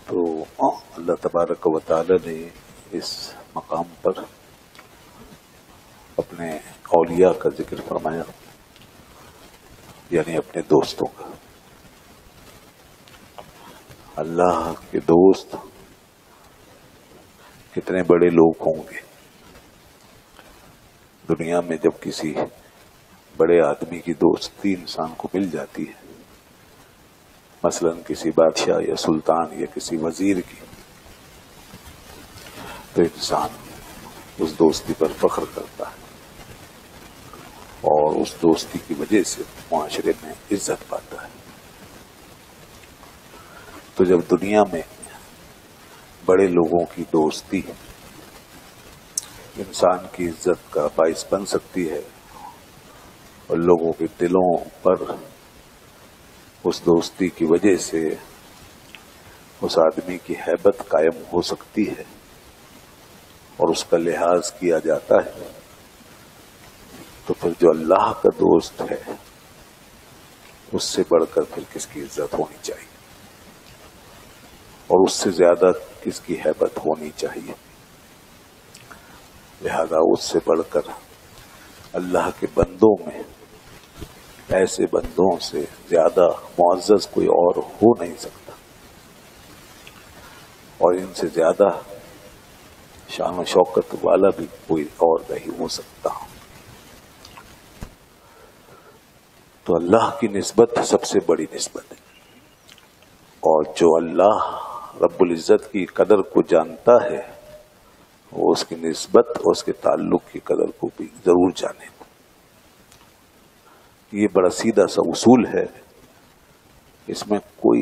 تو اللہ تبارک و تعالی نے اس مقام پر اپنے اولیاء کا ذکر فرمایا، یعنی اپنے دوستوں کا۔ اللہ کے دوست کتنے بڑے لوگ ہوں گے دنیا میں، جب کسی بڑے آدمی کی دوستی انسان کو مل جاتی ہے، مثلا کسی بادشاہ یا سلطان یا کسی وزیر کی، تو انسان اس دوستی پر فخر کرتا ہے اور اس دوستی کی وجہ سے معاشرے میں عزت پاتا ہے۔ تو جب دنیا میں بڑے لوگوں کی دوستی انسان کی عزت کا باعث بن سکتی ہے اور لوگوں کے دلوں پر اس دوستی کی وجہ سے اس آدمی کی ہیبت قائم ہو سکتی ہے اور اس کا لحاظ کیا جاتا ہے، تو پھر جو اللہ کا دوست ہے اس سے بڑھ کر پھر کس کی عزت ہونی چاہیے اور اس سے زیادہ کس کی ہیبت ہونی چاہیے۔ لہذا اس سے بڑھ کر اللہ کے بندوں میں ایسے بندوں سے زیادہ معزز کوئی اور ہو نہیں سکتا، اور ان سے زیادہ شان و شوکت والا بھی کوئی اور نہیں ہو سکتا۔ تو اللہ کی نسبت سب سے بڑی نسبت ہے، اور جو اللہ رب العزت کی قدر کو جانتا ہے وہ اس کی نسبت اور اس کے تعلق کی قدر کو بھی ضرور جانے۔ یہ بڑا سیدھا سا اصول ہے، اس میں کوئی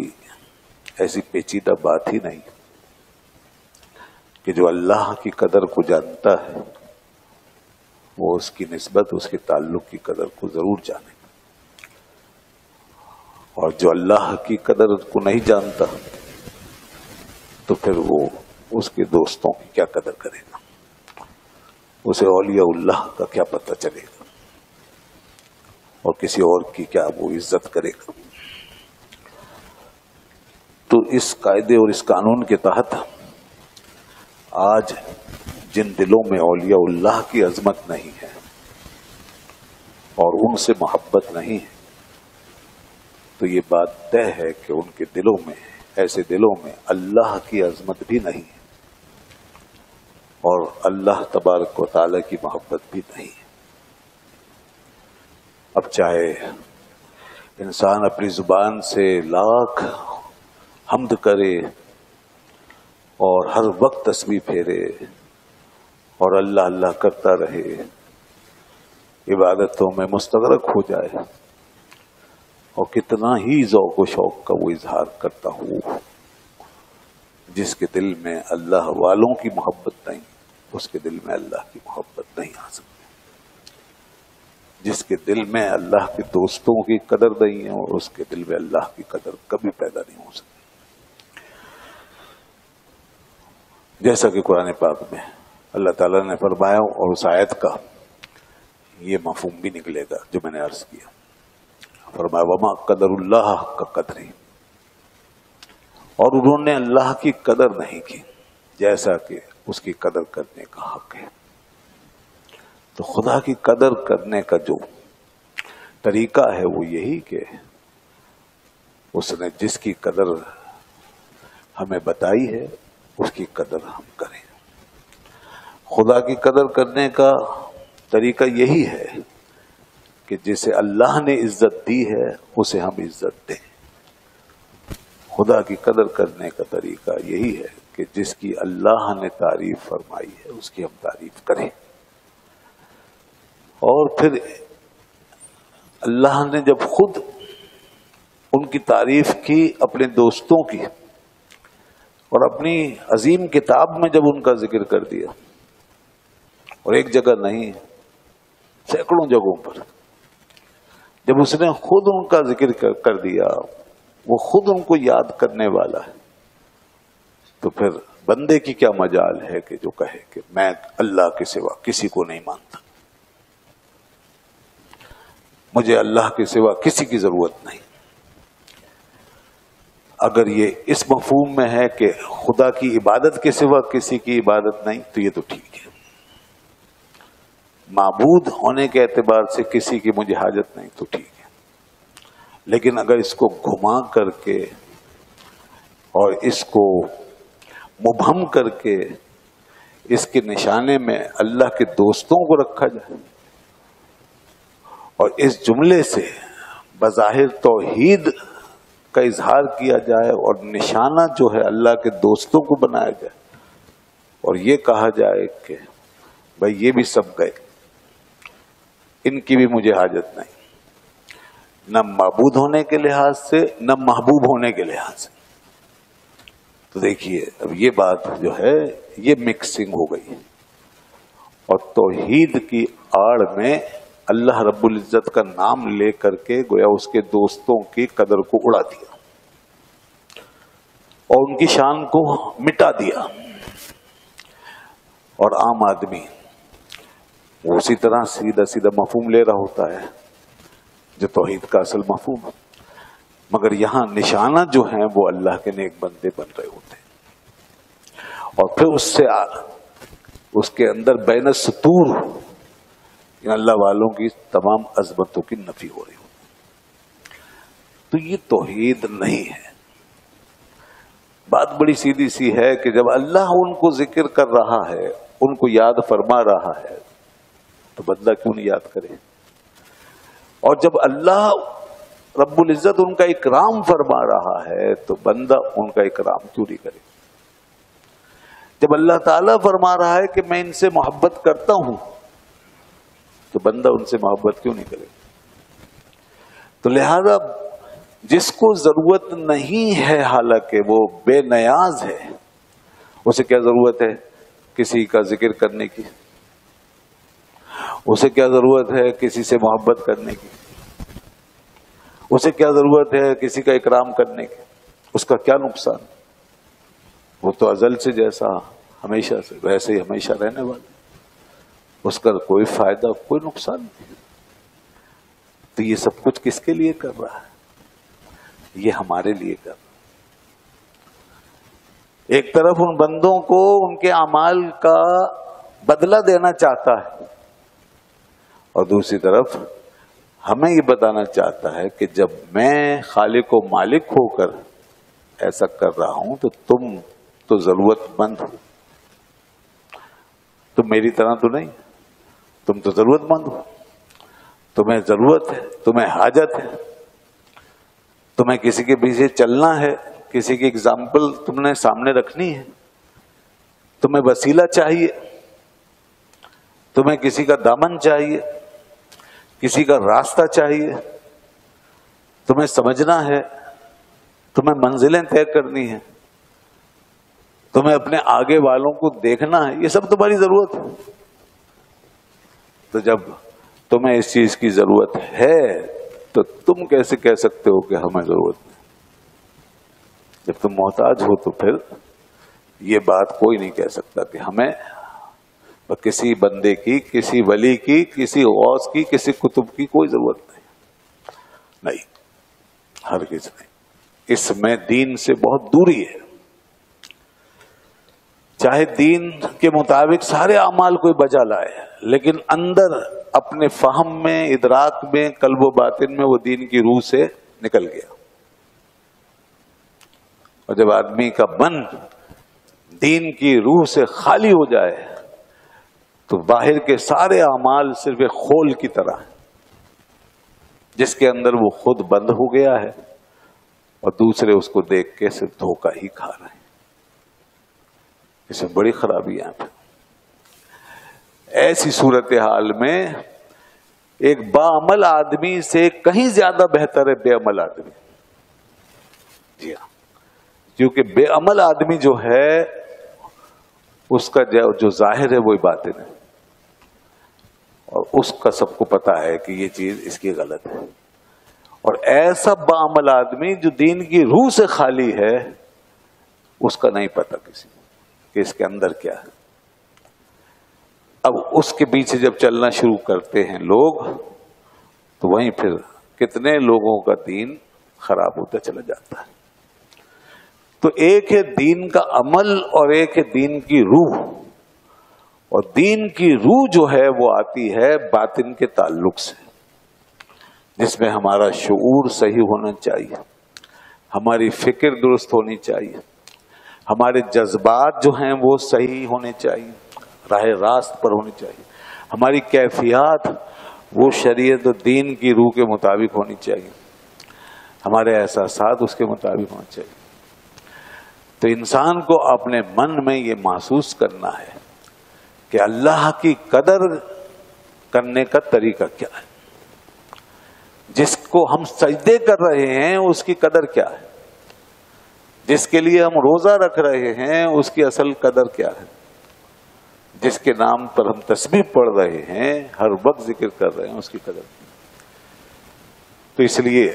ایسی پیچیدہ بات ہی نہیں کہ جو اللہ کی قدر کو جانتا ہے وہ اس کی نسبت اس کے تعلق کی قدر کو ضرور جانے، اور جو اللہ کی قدر کو نہیں جانتا تو پھر وہ اس کے دوستوں کی کیا قدر کرے گا، اسے اولیاء اللہ کا کیا پتہ چلے گا اور کسی اور کی کیا وہ عزت کرے گا۔ تو اس قاعدے اور اس قانون کے تحت آج جن دلوں میں اولیاء اللہ کی عظمت نہیں ہے اور ان سے محبت نہیں ہے، تو یہ بات طے ہے کہ ان کے دلوں میں، ایسے دلوں میں اللہ کی عظمت بھی نہیں ہے اور اللہ تبارک و تعالی کی محبت بھی نہیں ہے۔ اب چاہے انسان اپنی زبان سے لاکھ حمد کرے اور ہر وقت تسبیح پھیرے اور اللہ اللہ کرتا رہے، عبادتوں میں مستغرق ہو جائے اور کتنا ہی ذوق و شوق کا وہ اظہار کرتا ہو، جس کے دل میں اللہ والوں کی محبت نہیں اس کے دل میں اللہ کی محبت نہیں آ سکتی، جس کے دل میں اللہ کے دوستوں کی قدر نہیں ہے اور اس کے دل میں اللہ کی قدر کبھی پیدا نہیں ہو سکتی۔ جیسا کہ قرآن پاک میں اللہ تعالیٰ نے فرمایا، اور اس آیت کا یہ مفہوم بھی نکلے گا جو میں نے عرض کیا، فرمایا وما قدر اللہ حق قدری، اور انہوں نے اللہ کی قدر نہیں کی جیسا کہ اس کی قدر کرنے کا حق ہے۔ تو خدا کی قدر کرنے کا جو طریقہ ہے وہ یہی کہ اس نے جس کی قدر ہمیں بتائی ہے اس کی قدر ہم کریں۔ خدا کی قدر کرنے کا طریقہ یہی ہے کہ جسے اللہ نے عزت دی ہے اسے ہم عزت دیں۔ خدا کی قدر کرنے کا طریقہ یہی ہے کہ جس کی اللہ نے تعریف فرمائی ہے اس کی ہم تعریف کریں، اور پھر اللہ نے جب خود ان کی تعریف کی اپنے دوستوں کی اور اپنی عظیم کتاب میں جب ان کا ذکر کر دیا، اور ایک جگہ نہیں سینکڑوں جگہوں پر جب اس نے خود ان کا ذکر کر دیا، وہ خود ان کو یاد کرنے والا ہے، تو پھر بندے کی کیا مجال ہے کہ جو کہے کہ میں اللہ کے سوا کسی کو نہیں مانتا، مجھے اللہ کے سوا کسی کی ضرورت نہیں۔ اگر یہ اس مفہوم میں ہے کہ خدا کی عبادت کے سوا کسی کی عبادت نہیں تو یہ تو ٹھیک ہے، معبود ہونے کے اعتبار سے کسی کی مجھے حاجت نہیں تو ٹھیک ہے، لیکن اگر اس کو گھما کر کے اور اس کو مبہم کر کے اس کے نشانے میں اللہ کے دوستوں کو رکھا جائے اور اس جملے سے بظاہر توحید کا اظہار کیا جائے اور نشانہ جو ہے اللہ کے دوستوں کو بنایا جائے اور یہ کہا جائے کہ بھائی یہ بھی سب گئے، ان کی بھی مجھے حاجت نہیں، نہ معبود ہونے کے لحاظ سے نہ محبوب ہونے کے لحاظ سے، تو دیکھیے اب یہ بات جو ہے یہ مکسنگ ہو گئی اور توحید کی آڑ میں اللہ رب العزت کا نام لے کر کے گویا اس کے دوستوں کی قدر کو اڑا دیا اور ان کی شان کو مٹا دیا، اور عام آدمی وہ اسی طرح سیدھا سیدھا مفہوم لے رہا ہوتا ہے جو توحید کا اصل مفہوم ہے، مگر یہاں نشانہ جو ہیں وہ اللہ کے نیک بندے بن رہے ہوتے ہیں اور پھر اس کے اندر بین السطور ان اللہ والوں کی تمام عظمتوں کی نفی ہو رہی ہوتی، تو یہ توحید نہیں ہے۔ بات بڑی سیدھی سی ہے کہ جب اللہ ان کو ذکر کر رہا ہے، ان کو یاد فرما رہا ہے، تو بندہ کیوں نہیں یاد کرے؟ اور جب اللہ رب العزت ان کا اکرام فرما رہا ہے تو بندہ ان کا اکرام کیوں نہیں کرے؟ جب اللہ تعالیٰ فرما رہا ہے کہ میں ان سے محبت کرتا ہوں تو بندہ ان سے محبت کیوں نہیں کرے؟ تو لہذا جس کو ضرورت نہیں ہے حالانکہ وہ بے نیاز ہے، اسے کیا ضرورت ہے کسی کا ذکر کرنے کی؟ اسے کیا ضرورت ہے کسی سے محبت کرنے کی؟ اسے کیا ضرورت ہے کسی کا اکرام کرنے کی؟ اس کا کیا نقصان؟ وہ تو ازل سے جیسا ہمیشہ سے ویسے ہی ہمیشہ رہنے والا، اس کا کوئی فائدہ کوئی نقصان نہیں۔ تو یہ سب کچھ کس کے لیے کر رہا ہے؟ یہ ہمارے لیے کر رہا ہے۔ ایک طرف ان بندوں کو ان کے اعمال کا بدلہ دینا چاہتا ہے اور دوسری طرف ہمیں یہ بتانا چاہتا ہے کہ جب میں خالق و مالک ہو کر ایسا کر رہا ہوں تو تم تو ضرورت مند ہو، تم میری طرح تو نہیں، تم تو ضرورت مند ہو، تمہیں ضرورت ہے، تمہیں حاجت ہے، تمہیں کسی کے پیچھے چلنا ہے، کسی کی اگزامپل تم نے سامنے رکھنی ہے، تمہیں وسیلہ چاہیے، تمہیں کسی کا دامن چاہیے، کسی کا راستہ چاہیے، تمہیں سمجھنا ہے، تمہیں منزلیں طے کرنی ہے، تمہیں اپنے آگے والوں کو دیکھنا ہے، یہ سب تمہاری ضرورت ہے۔ تو جب تمہیں اس چیز کی ضرورت ہے تو تم کیسے کہہ سکتے ہو کہ ہمیں ضرورت نہیں؟ جب تم محتاج ہو تو پھر یہ بات کوئی نہیں کہہ سکتا کہ ہمیں کسی بندے کی، کسی ولی کی، کسی غوث کی، کسی کتب کی کوئی ضرورت نہیں، ہرگز نہیں۔ اس میں دین سے بہت دوری ہے۔ چاہے دین کے مطابق سارے اعمال کوئی بجا لائے لیکن اندر اپنے فہم میں، ادراک میں، قلب و باطن میں وہ دین کی روح سے نکل گیا، اور جب آدمی کا من دین کی روح سے خالی ہو جائے تو باہر کے سارے اعمال صرف ایک خول کی طرح ہیں جس کے اندر وہ خود بند ہو گیا ہے اور دوسرے اس کو دیکھ کے صرف دھوکہ ہی کھا رہے ہیں۔ اس میں بڑی خرابی ہے۔ ایسی صورتحال میں ایک باعمل آدمی سے کہیں زیادہ بہتر ہے بے عمل آدمی۔ جی ہاں، کیونکہ بے عمل آدمی جو ہے اس کا جو ظاہر ہے وہی باطن ہے، اور اس کا سب کو پتا ہے کہ یہ چیز اس کی غلط ہے، اور ایسا باعمل آدمی جو دین کی روح سے خالی ہے اس کا نہیں پتا کسی کو کہ اس کے اندر کیا ہے۔ اب اس کے پیچھے جب چلنا شروع کرتے ہیں لوگ تو وہیں پھر کتنے لوگوں کا دین خراب ہوتا چلا جاتا ہے۔ تو ایک ہے دین کا عمل اور ایک ہے دین کی روح. اور دین کی روح جو ہے وہ آتی ہے باطن کے تعلق سے، جس میں ہمارا شعور صحیح ہونا چاہیے، ہماری فکر درست ہونی چاہیے، ہمارے جذبات جو ہیں وہ صحیح ہونے چاہیے، راہ راست پر ہونی چاہیے، ہماری کیفیات وہ شریعت و دین کی روح کے مطابق ہونی چاہیے، ہمارے احساسات اس کے مطابق ہونا چاہیے. تو انسان کو اپنے من میں یہ محسوس کرنا ہے کہ اللہ کی قدر کرنے کا طریقہ کیا ہے. جس کو ہم سجدے کر رہے ہیں اس کی قدر کیا ہے، جس کے لیے ہم روزہ رکھ رہے ہیں اس کی اصل قدر کیا ہے، جس کے نام پر ہم تسبیح پڑھ رہے ہیں، ہر وقت ذکر کر رہے ہیں، اس کی قدر. تو اس لیے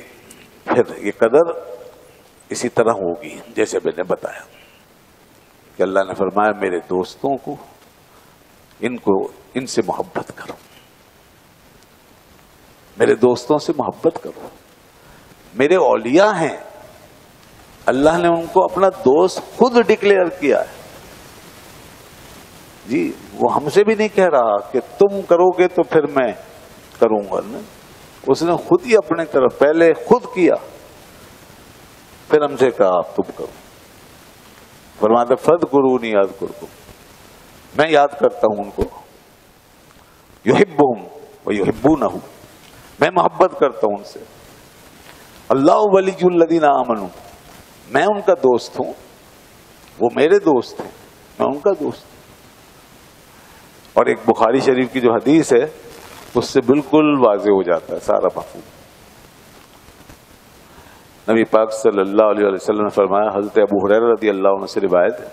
پھر یہ قدر اسی طرح ہوگی جیسے میں نے بتایا کہ اللہ نے فرمایا میرے دوستوں کو ان سے محبت کرو، میرے دوستوں سے محبت کرو. میرے اولیاء ہیں، اللہ نے ان کو اپنا دوست خود ڈکلیئر کیا ہے. جی وہ ہم سے بھی نہیں کہہ رہا کہ تم کرو گے تو پھر میں کروں گا، نا، اس نے خود ہی اپنے طرف پہلے خود کیا، پھر ہم سے کہا آپ تم کرو. فرماتے فاذکرونی اذکرکم، میں یاد کرتا ہوں ان کو، یحبہم ویحبونہ، میں محبت کرتا ہوں ان سے. اللہ ولی الذین آمنوا، میں ان کا دوست ہوں، وہ میرے دوست ہیں، میں ان کا دوست ہوں. اور ایک بخاری شریف کی جو حدیث ہے اس سے بالکل واضح ہو جاتا ہے سارا مفہوم. نبی پاک صلی اللہ علیہ وسلم نے فرمایا، حضرت ابو ہریرہ رضی اللہ عنہ سے روایت ہے،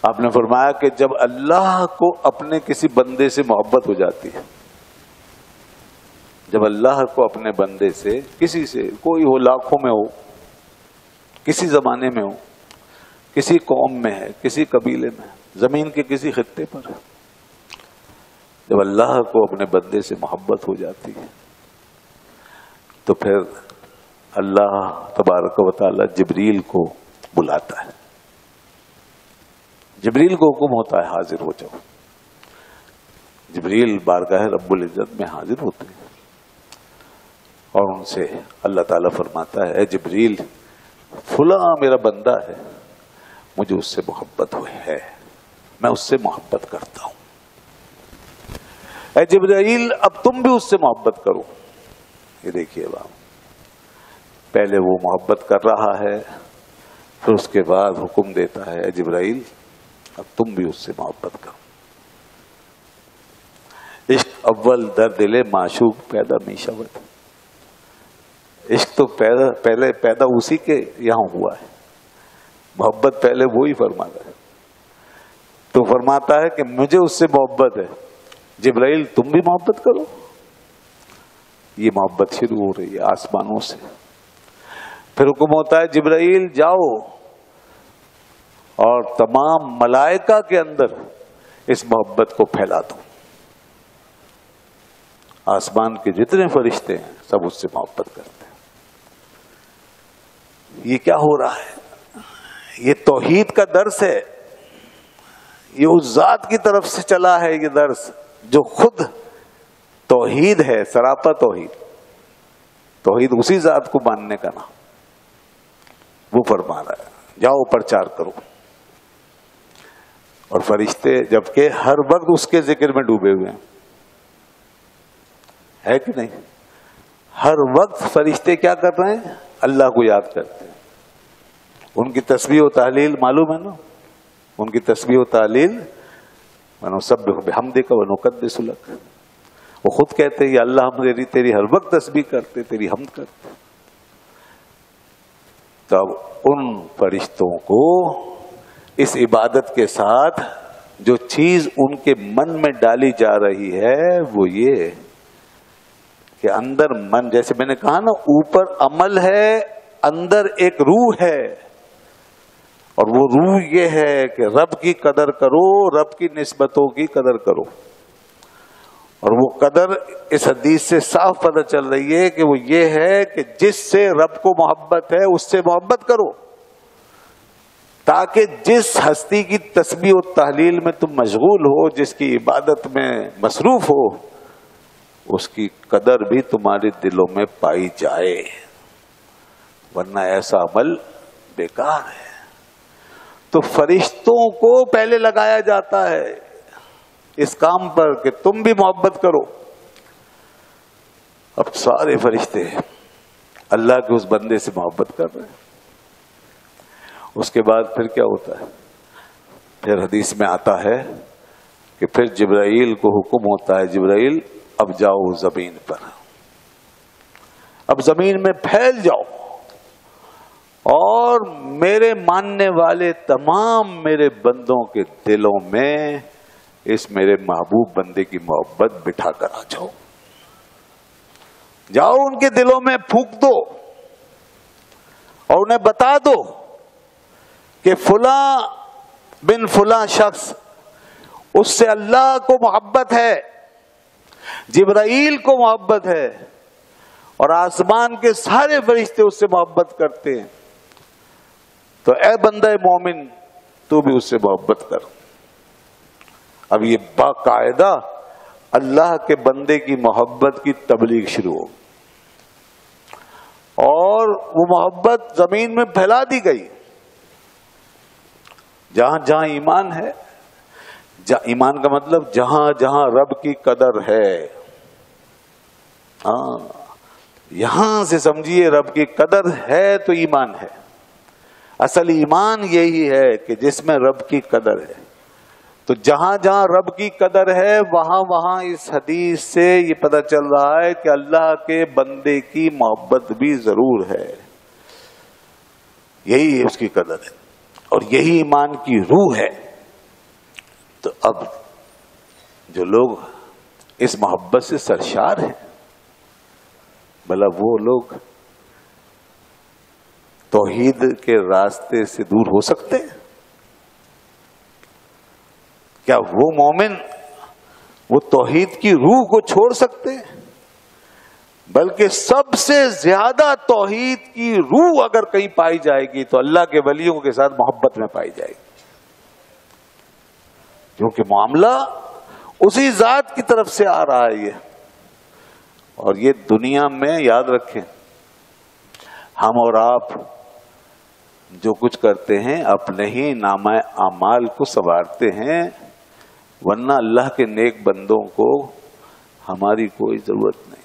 آپ نے فرمایا کہ جب اللہ کو اپنے کسی بندے سے محبت ہو جاتی ہے، جب اللہ کو اپنے بندے سے، کسی سے، کوئی ہو، لاکھوں میں ہو، کسی زمانے میں ہو، کسی قوم میں ہے، کسی قبیلے میں، زمین کے کسی خطے پر، جب اللہ کو اپنے بندے سے محبت ہو جاتی ہے تو پھر اللہ تبارک و تعالی جبریل کو بلاتا ہے. جبریل کو حکم ہوتا ہے حاضر ہو جاؤ. جبریل بارگاہ رب العزت میں حاضر ہوتے ہیں اور ان سے اللہ تعالیٰ فرماتا ہے، اے جبریل فلاں میرا بندہ ہے، مجھے اس سے محبت ہوئی ہے، میں اس سے محبت کرتا ہوں. اے جبرائیل اب تم بھی اس سے محبت کرو. یہ دیکھیے باب، پہلے وہ محبت کر رہا ہے، پھر اس کے بعد حکم دیتا ہے، اے جبرائیل اب تم بھی اس سے محبت کرو. عشق اول در دل معشوق پیدا می شود. عشق تو پہلے پیدا اسی کے یہاں ہوا ہے، محبت پہلے وہی فرماتا ہے. تو فرماتا ہے کہ مجھے اس سے محبت ہے، جبرائیل تم بھی محبت کرو. یہ محبت شروع ہو رہی ہے آسمانوں سے. پھر حکم ہوتا ہے جبرائیل جاؤ اور تمام ملائکہ کے اندر اس محبت کو پھیلا دو. آسمان کے جتنے فرشتے ہیں سب اس سے محبت کرتے ہیں. یہ کیا ہو رہا ہے؟ یہ توحید کا درس ہے. یہ اس ذات کی طرف سے چلا ہے یہ درس جو خود توحید ہے، سراپا توحید. توحید اسی ذات کو ماننے کا نام. وہ فرما رہا ہے جاؤ پرچار کرو. اور فرشتے جبکہ ہر وقت اس کے ذکر میں ڈوبے ہوئے ہیں، ہے کہ نہیں؟ ہر وقت فرشتے کیا کر رہے ہیں؟ اللہ کو یاد کرتے ہیں. ان کی تسبیح و تحلیل معلوم ہے نا، ان کی تسبیح و تحلیل وَنُسَبِّحُ بِحَمْدِكَ وَنُقَدِّسُ لَكَ. وہ خود کہتے ہیں یا اللہ ہم تیری ہر وقت تسبیح کرتے، تیری حمد کرتے. تب ان فرشتوں کو اس عبادت کے ساتھ جو چیز ان کے من میں ڈالی جا رہی ہے وہ یہ کہ اندر من، جیسے میں نے کہا نا، اوپر عمل ہے، اندر ایک روح ہے، اور وہ روح یہ ہے کہ رب کی قدر کرو، رب کی نسبتوں کی قدر کرو. اور وہ قدر اس حدیث سے صاف پتہ چل رہی ہے کہ وہ یہ ہے کہ جس سے رب کو محبت ہے اس سے محبت کرو، تاکہ جس ہستی کی تسبیح و تحلیل میں تم مشغول ہو، جس کی عبادت میں مصروف ہو، اس کی قدر بھی تمہارے دلوں میں پائی جائے، ورنہ ایسا عمل بیکار ہے۔ تو فرشتوں کو پہلے لگایا جاتا ہے اس کام پر کہ تم بھی محبت کرو۔ اب سارے فرشتے اللہ کے اس بندے سے محبت کر رہے ہیں۔ اس کے بعد پھر کیا ہوتا ہے؟ پھر حدیث میں آتا ہے کہ پھر جبرائیل کو حکم ہوتا ہے، جبرائیل اب جاؤ زمین پر، اب زمین میں پھیل جاؤ اور میرے ماننے والے تمام میرے بندوں کے دلوں میں اس میرے محبوب بندے کی محبت بٹھا کر آ جاؤ، جاؤ ان کے دلوں میں پھونک دو اور انہیں بتا دو کہ فلاں بن فلاں شخص، اس سے اللہ کو محبت ہے، جبرائیل کو محبت ہے، اور آسمان کے سارے فرشتے اس سے محبت کرتے ہیں، تو اے بندہ مومن تو بھی اس سے محبت کر۔ اب یہ باقاعدہ اللہ کے بندے کی محبت کی تبلیغ شروع ہو، اور وہ محبت زمین میں پھیلا دی گئی۔ جہاں جہاں ایمان ہے، ایمان کا مطلب جہاں جہاں رب کی قدر ہے، ہاں یہاں سے سمجھیے رب کی قدر ہے تو ایمان ہے۔ اصل ایمان یہی ہے کہ جس میں رب کی قدر ہے۔ تو جہاں جہاں رب کی قدر ہے وہاں وہاں اس حدیث سے یہ پتہ چل رہا ہے کہ اللہ کے بندے کی محبت بھی ضرور ہے، یہی اس کی قدر ہے اور یہی ایمان کی روح ہے۔ تو اب جو لوگ اس محبت سے سرشار ہیں، بھلا وہ لوگ توحید کے راستے سے دور ہو سکتے ہیں؟ کیا وہ مومن وہ توحید کی روح کو چھوڑ سکتے ہیں؟ بلکہ سب سے زیادہ توحید کی روح اگر کہیں پائی جائے گی تو اللہ کے ولیوں کے ساتھ محبت میں پائی جائے گی، کیونکہ معاملہ اسی ذات کی طرف سے آ رہا ہے یہ۔ اور یہ دنیا میں یاد رکھیں، ہم اور آپ جو کچھ کرتے ہیں اپنے ہی نامہ اعمال کو سنوارتے ہیں، ورنہ اللہ کے نیک بندوں کو ہماری کوئی ضرورت نہیں۔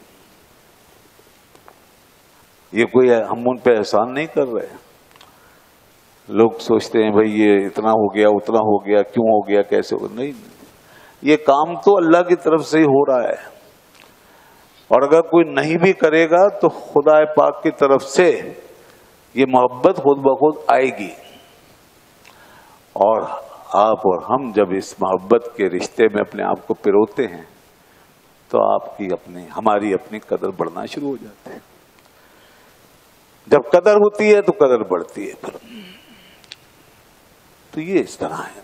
یہ کوئی ہم ان پہ احسان نہیں کر رہے۔ لوگ سوچتے ہیں بھئی یہ اتنا ہو گیا اتنا ہو گیا، کیوں ہو گیا، کیسے ہو گیا؟ نہیں، یہ کام تو اللہ کی طرف سے ہی ہو رہا ہے، اور اگر کوئی نہیں بھی کرے گا تو خدا پاک کی طرف سے یہ محبت خود بخود آئے گی۔ اور آپ اور ہم جب اس محبت کے رشتے میں اپنے آپ کو پروتے ہیں تو ہماری اپنی قدر بڑھنا شروع ہو جاتی ہے۔ جب قدر ہوتی ہے تو قدر بڑھتی ہے پھر۔ تو یہ اس طرح ہے۔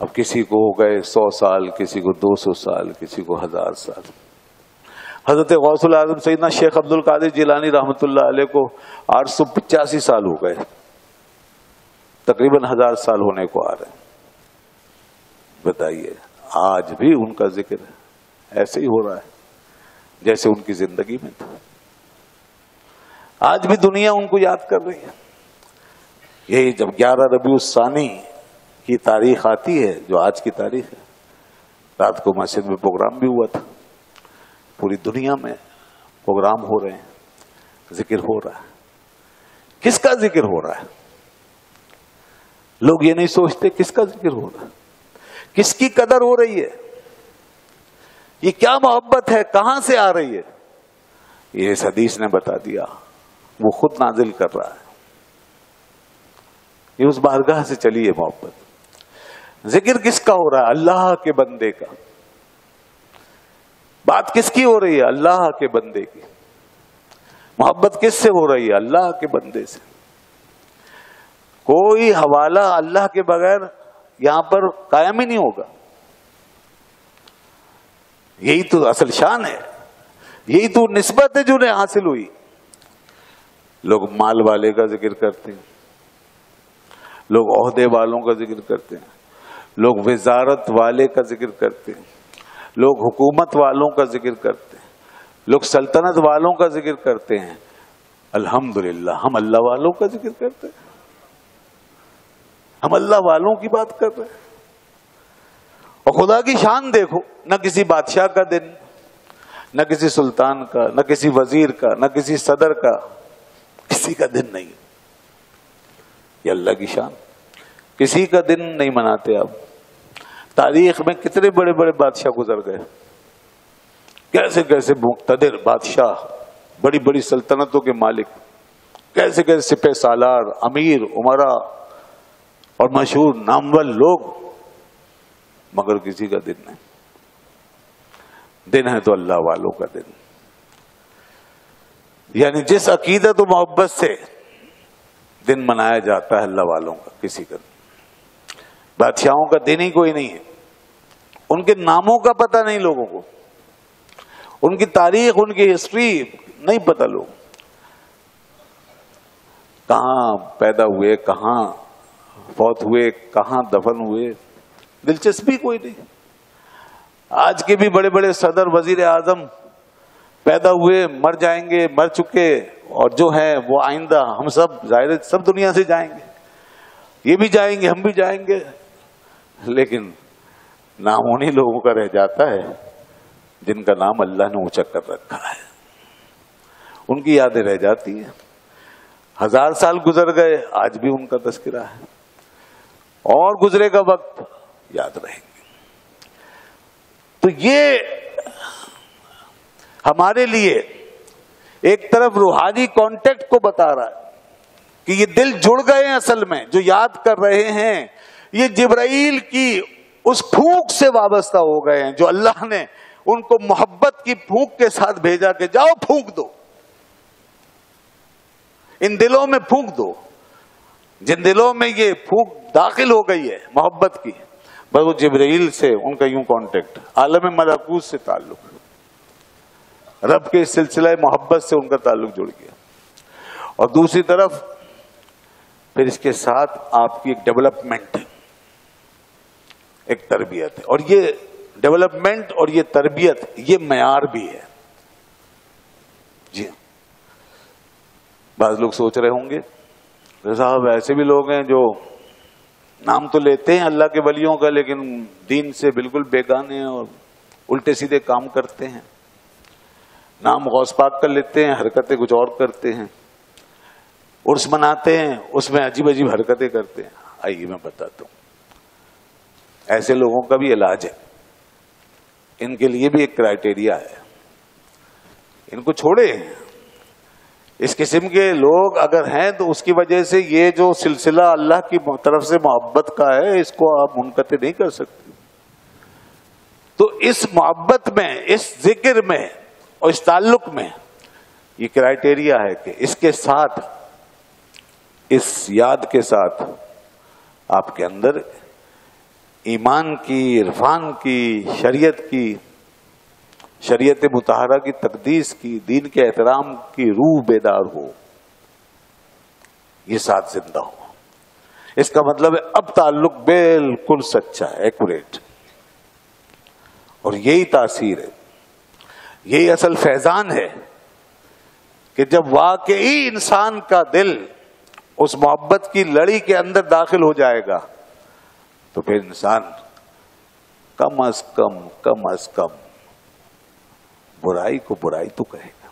اب کسی کو ہو گئے 100 سال، کسی کو 200 سال، کسی کو 1000 سال۔ حضرت غوث العظم سیدنا شیخ عبد القادر جیلانی رحمۃ اللہ علیہ کو 885 سال ہو گئے، تقریباً 1000 سال ہونے کو آ رہے ہیں۔ بتائیے آج بھی ان کا ذکر ایسے ہی ہو رہا ہے جیسے ان کی زندگی میں تھا۔ آج بھی دنیا ان کو یاد کر رہی ہے۔ یہی جب 11 ربیع الثانی کی تاریخ آتی ہے، جو آج کی تاریخ ہے، رات کو مسجد میں پروگرام بھی ہوا تھا، پوری دنیا میں پروگرام ہو رہے ہیں، ذکر ہو رہا ہے۔ کس کا ذکر ہو رہا ہے؟ لوگ یہ نہیں سوچتے کس کا ذکر ہو رہا ہے، کس کی قدر ہو رہی ہے، یہ کیا محبت ہے، کہاں سے آ رہی ہے؟ یہ اس حدیث نے بتا دیا، وہ خود نازل کر رہا ہے۔ یہ اس بارگاہ سے چلی ہے محبت۔ ذکر کس کا ہو رہا ہے؟ اللہ کے بندے کا۔ بات کس کی ہو رہی ہے؟ اللہ کے بندے کی۔ محبت کس سے ہو رہی ہے؟ اللہ کے بندے سے۔ کوئی حوالہ اللہ کے بغیر یہاں پر قائم ہی نہیں ہوگا۔ یہی تو اصل شان ہے، یہی تو نسبت ہے جو انہیں حاصل ہوئی۔ لوگ مال والے کا ذکر کرتے ہیں، لوگ عہدے والوں کا ذکر کرتے ہیں، لوگ وزارت والے کا ذکر کرتے ہیں، لوگ حکومت والوں کا ذکر کرتے ہیں، لوگ سلطنت والوں کا ذکر کرتے ہیں۔ الحمدللہ ہم اللہ والوں کا ذکر کرتے ہیں، ہم اللہ والوں کی بات کر رہے ہیں۔ اور خدا کی شان دیکھو، نہ کسی بادشاہ کا دن، نہ کسی سلطان کا، نہ کسی وزیر کا، نہ کسی صدر کا، کسی کا دن نہیں۔ یہ اللہ کی شان، کسی کا دن نہیں مناتے آپ۔ تاریخ میں کتنے بڑے بڑے بادشاہ گزر گئے، کیسے کیسے مقتدر بادشاہ، بڑی بڑی سلطنتوں کے مالک، کیسے کیسے سپہ سالار، امیر، امراء اور مشہور نامور لوگ، مگر کسی کا دن نہیں۔ دن ہے تو اللہ والوں کا دن، یعنی جس عقیدت و محبت سے دن منایا جاتا ہے اللہ والوں کا، کسی کا دن۔ بادشاہوں کا دن ہی کوئی نہیں ہے، ان کے ناموں کا پتہ نہیں لوگوں کو، ان کی تاریخ، ان کی ہسٹری نہیں پتہ، لوگ کہاں پیدا ہوئے، کہاں فوت ہوئے، کہاں دفن ہوئے، دلچسپی کوئی نہیں۔ آج کے بھی بڑے بڑے صدر، وزیر اعظم پیدا ہوئے، مر جائیں گے، مر چکے، اور جو ہیں وہ آئندہ ہم سب ظاہر سب دنیا سے جائیں گے، یہ بھی جائیں گے، ہم بھی جائیں گے، لیکن نام انہی لوگوں کا رہ جاتا ہے جن کا نام اللہ نے اونچا کر رکھا ہے، ان کی یادیں رہ جاتی ہیں۔ 1000 سال گزر گئے، آج بھی ان کا تذکرہ ہے، اور گزرے گا وقت یاد رہیں گے۔ تو یہ ہمارے لیے ایک طرف روحانی کانٹیکٹ کو بتا رہا ہے کہ یہ دل جڑ گئے ہیں، اصل میں جو یاد کر رہے ہیں یہ جبرائیل کی اس پھونک سے وابستہ ہو گئے ہیں، جو اللہ نے ان کو محبت کی پھونک کے ساتھ بھیجا کہ جاؤ پھونک دو، ان دلوں میں پھونک دو۔ جن دلوں میں یہ پھونک داخل ہو گئی ہے محبت کی، بس وہ جبرائیل سے ان کا یوں کانٹیکٹ، عالم ملکوت سے تعلق، رب کے سلسلہ محبت سے ان کا تعلق جڑ گیا۔ اور دوسری طرف پھر اس کے ساتھ آپ کی ایک ڈیولپمنٹ ہے، ایک تربیت ہے، اور یہ ڈیولپمنٹ اور یہ تربیت یہ معیار بھی ہے۔ جی بعض لوگ سوچ رہے ہوں گے صاحب ایسے بھی لوگ ہیں جو نام تو لیتے ہیں اللہ کے ولیوں کا، لیکن دین سے بالکل بیگانے اور الٹے سیدھے کام کرتے ہیں، نام غوث پاک کا لیتے ہیں، حرکتیں کچھ اور کرتے ہیں، عرس مناتے ہیں اس میں عجیب عجیب حرکتیں کرتے ہیں۔ آئیے میں بتاتا ہوں، ایسے لوگوں کا بھی علاج ہے، ان کے لیے بھی ایک کرائٹیریا ہے، ان کو چھوڑے۔ اس قسم کے لوگ اگر ہیں تو اس کی وجہ سے یہ جو سلسلہ اللہ کی طرف سے محبت کا ہے اس کو آپ منقطع نہیں کر سکتے۔ تو اس محبت میں، اس ذکر میں اور اس تعلق میں یہ کرائٹیریا ہے کہ اس کے ساتھ، اس یاد کے ساتھ آپ کے اندر ایمان کی، عرفان کی، شریعت کی، شریعت مطہرہ کی تقدیس کی، دین کے احترام کی روح بیدار ہو، یہ ساتھ زندہ ہو۔ اس کا مطلب ہے اب تعلق بالکل سچا ہے، ایکوریٹ، اور یہی تاثیر ہے، یہی اصل فیضان ہے کہ جب واقعی انسان کا دل اس محبت کی لڑی کے اندر داخل ہو جائے گا تو پھر انسان کم از کم برائی کو برائی تو کہے گا۔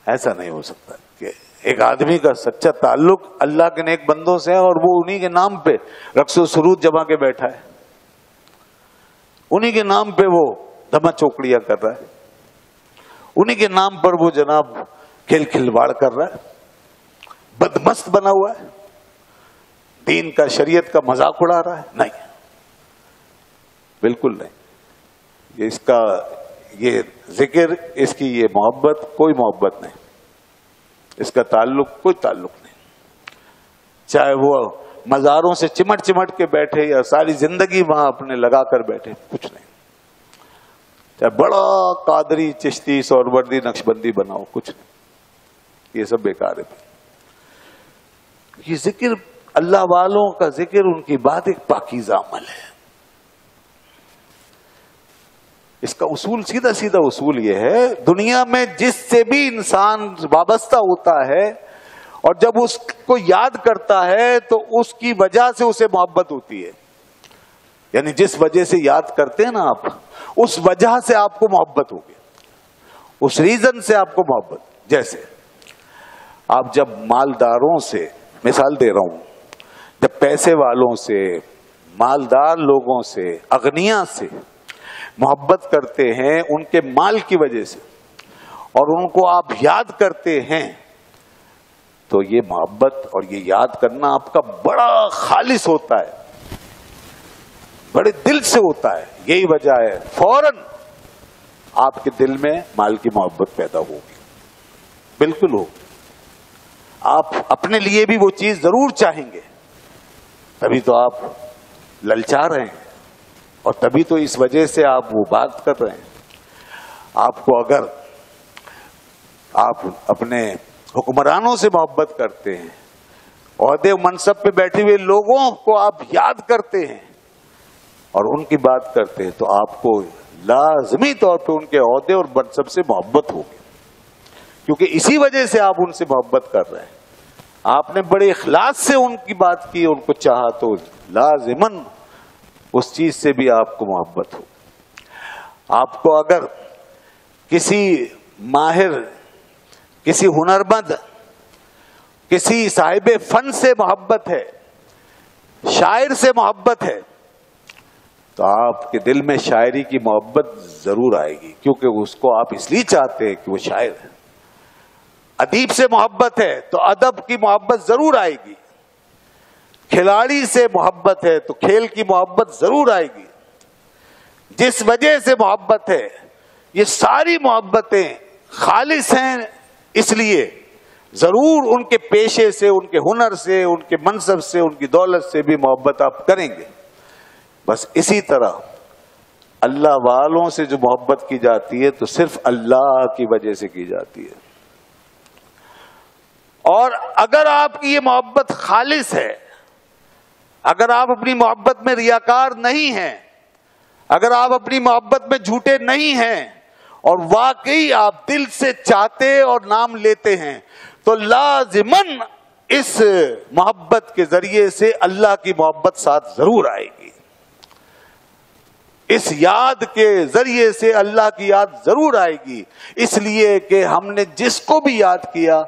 ایسا نہیں ہو سکتا کہ ایک آدمی کا سچا تعلق اللہ کے نیک بندوں سے ہے اور وہ انہی کے نام پہ رقص و سرود جما کے بیٹھا ہے، انہی کے نام پہ وہ دھما چوکڑیاں کر رہا ہے، انہی کے نام پر وہ جناب کھیل کھلواڑ کر رہا ہے، بدمست بنا ہوا ہے، دین کا، شریعت کا مذاق اڑا رہا ہے۔ نہیں، بالکل نہیں۔ اس کا یہ ذکر، اس کی یہ محبت کوئی محبت نہیں، اس کا تعلق کوئی تعلق نہیں، چاہے وہ مزاروں سے چمٹ چمٹ کے بیٹھے یا ساری زندگی وہاں اپنے لگا کر بیٹھے، کچھ نہیں۔ چاہے بڑا قادری چشتی سہروردی نقشبندی بناؤ، کچھ نہیں، یہ سب بیکار ہے۔ یہ ذکر اللہ والوں کا ذکر، ان کی بات ایک پاکیزہ عمل ہے۔ اس کا اصول سیدھا سیدھا اصول یہ ہے، دنیا میں جس سے بھی انسان وابستہ ہوتا ہے اور جب اس کو یاد کرتا ہے تو اس کی وجہ سے اسے محبت ہوتی ہے، یعنی جس وجہ سے یاد کرتے ہیں نا آپ، اس وجہ سے آپ کو محبت ہوگی، اس ریزن سے آپ کو محبت۔ جیسے آپ جب مالداروں سے، مثال دے رہا ہوں، جب پیسے والوں سے، مالدار لوگوں سے، اغنیاء سے محبت کرتے ہیں ان کے مال کی وجہ سے، اور ان کو آپ یاد کرتے ہیں، تو یہ محبت اور یہ یاد کرنا آپ کا بڑا خالص ہوتا ہے، بڑے دل سے ہوتا ہے۔ یہی وجہ ہے فوراً آپ کے دل میں مال کی محبت پیدا ہوگی، بالکل ہوگی۔ آپ اپنے لیے بھی وہ چیز ضرور چاہیں گے، تبھی تو آپ للچا رہے ہیں، اور تبھی تو اس وجہ سے آپ وہ بات کر رہے ہیں۔ آپ کو اگر آپ اپنے حکمرانوں سے محبت کرتے ہیں، عہدے و منصب پہ بیٹھے ہوئے لوگوں کو آپ یاد کرتے ہیں اور ان کی بات کرتے ہیں، تو آپ کو لازمی طور پہ ان کے عہدے اور منصب سے محبت ہوگی، کیونکہ اسی وجہ سے آپ ان سے محبت کر رہے ہیں۔ آپ نے بڑے اخلاص سے ان کی بات کی، ان کو چاہا، تو لازماً اس چیز سے بھی آپ کو محبت ہو۔ آپ کو اگر کسی ماہر، کسی ہنرمند، کسی صاحب فن سے محبت ہے، شاعر سے محبت ہے، تو آپ کے دل میں شاعری کی محبت ضرور آئے گی، کیونکہ اس کو آپ اس لیے چاہتے ہیں کہ وہ شاعر ہے۔ ادیب سے محبت ہے تو ادب کی محبت ضرور آئے گی۔ کھلاڑی سے محبت ہے تو کھیل کی محبت ضرور آئے گی۔ جس وجہ سے محبت ہے، یہ ساری محبتیں خالص ہیں، اس لیے ضرور ان کے پیشے سے، ان کے ہنر سے، ان کے منصب سے، ان کی دولت سے بھی محبت آپ کریں گے۔ بس اسی طرح اللہ والوں سے جو محبت کی جاتی ہے تو صرف اللہ کی وجہ سے کی جاتی ہے۔ اور اگر آپ کی یہ محبت خالص ہے، اگر آپ اپنی محبت میں ریاکار نہیں ہیں، اگر آپ اپنی محبت میں جھوٹے نہیں ہیں، اور واقعی آپ دل سے چاہتے اور نام لیتے ہیں، تو لازماً اس محبت کے ذریعے سے اللہ کی محبت ساتھ ضرور آئے گی۔ اس یاد کے ذریعے سے اللہ کی یاد ضرور آئے گی، اس لیے کہ ہم نے جس کو بھی یاد کیا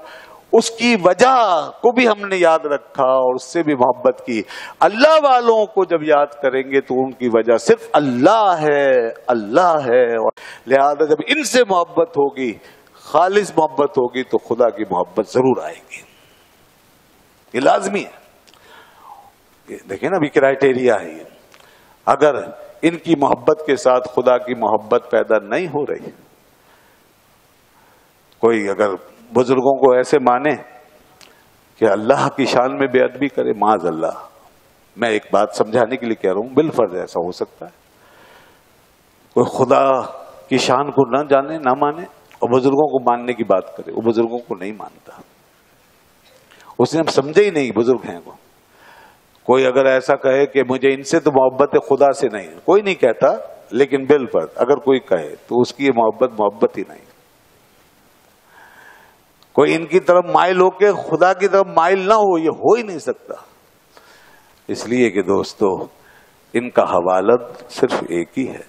اس کی وجہ کو بھی ہم نے یاد رکھا اور اس سے بھی محبت کی۔ اللہ والوں کو جب یاد کریں گے تو ان کی وجہ صرف اللہ ہے، اللہ ہے، اور لہذا جب ان سے محبت ہوگی، خالص محبت ہوگی، تو خدا کی محبت ضرور آئے گی۔ یہ لازمی ہے۔ دیکھیں نا، ابھی کرائٹیریا ہے یہ۔ اگر ان کی محبت کے ساتھ خدا کی محبت پیدا نہیں ہو رہی، کوئی اگر بزرگوں کو ایسے مانے کہ اللہ کی شان میں بے ادبی کرے، معاذ اللہ، میں ایک بات سمجھانے کے لیے کہہ رہا ہوں، بالفرض ایسا ہو سکتا ہے، کوئی خدا کی شان کو نہ جانے، نہ مانے، اور بزرگوں کو ماننے کی بات کرے، وہ بزرگوں کو نہیں مانتا، اس نے ہم سمجھے ہی نہیں بزرگ ہیں کو۔ کوئی اگر ایسا کہے کہ مجھے ان سے تو محبت ہے، خدا سے نہیں، کوئی نہیں کہتا، لیکن بالفرض اگر کوئی کہے تو اس کی یہ محبت ہی نہیں۔ کوئی ان کی طرف مائل ہو کے خدا کی طرف مائل نہ ہو، یہ ہو ہی نہیں سکتا، اس لیے کہ دوستو ان کا حوالہ صرف ایک ہی ہے،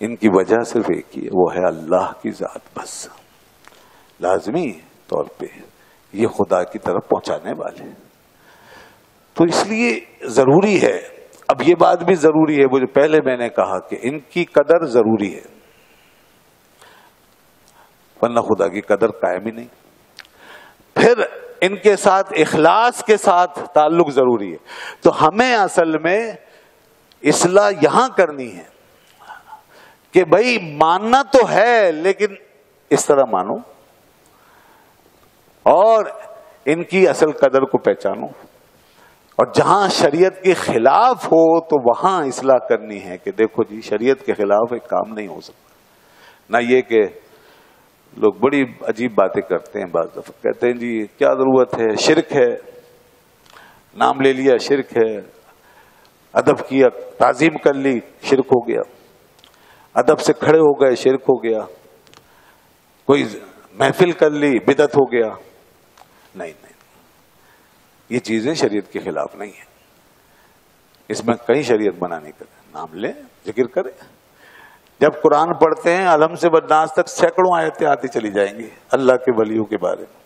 ان کی وجہ صرف ایک ہی ہے، وہ ہے اللہ کی ذات، بس لازمی طور پہ یہ خدا کی طرف پہنچانے والے۔ تو اس لیے ضروری ہے، اب یہ بات بھی ضروری ہے، وہ جو پہلے میں نے کہا کہ ان کی قدر ضروری ہے، ورنہ خدا کی قدر قائم ہی نہیں۔ پھر ان کے ساتھ اخلاص کے ساتھ تعلق ضروری ہے۔ تو ہمیں اصل میں اصلاح یہاں کرنی ہے کہ بھائی ماننا تو ہے، لیکن اس طرح مانو اور ان کی اصل قدر کو پہچانو۔ اور جہاں شریعت کے خلاف ہو تو وہاں اصلاح کرنی ہے کہ دیکھو جی شریعت کے خلاف ایک کام نہیں ہو سکتا۔ نہ یہ کہ لوگ بڑی عجیب باتیں کرتے ہیں، بعض دفعہ کہتے ہیں جی کیا ضرورت ہے، شرک ہے، نام لے لیا شرک ہے، ادب کیا تعظیم کر لی شرک ہو گیا، ادب سے کھڑے ہو گئے شرک ہو گیا، کوئی محفل کر لی بدعت ہو گیا۔ نہیں، یہ چیزیں شریعت کے خلاف نہیں ہیں، اس میں کہیں شریعت منع نہیں کرے، نام لیں ذکر کریں۔ جب قرآن پڑھتے ہیں الحم سے بدناس تک سینکڑوں آیتیں آتی چلی جائیں گی اللہ کے ولیوں کے بارے میں،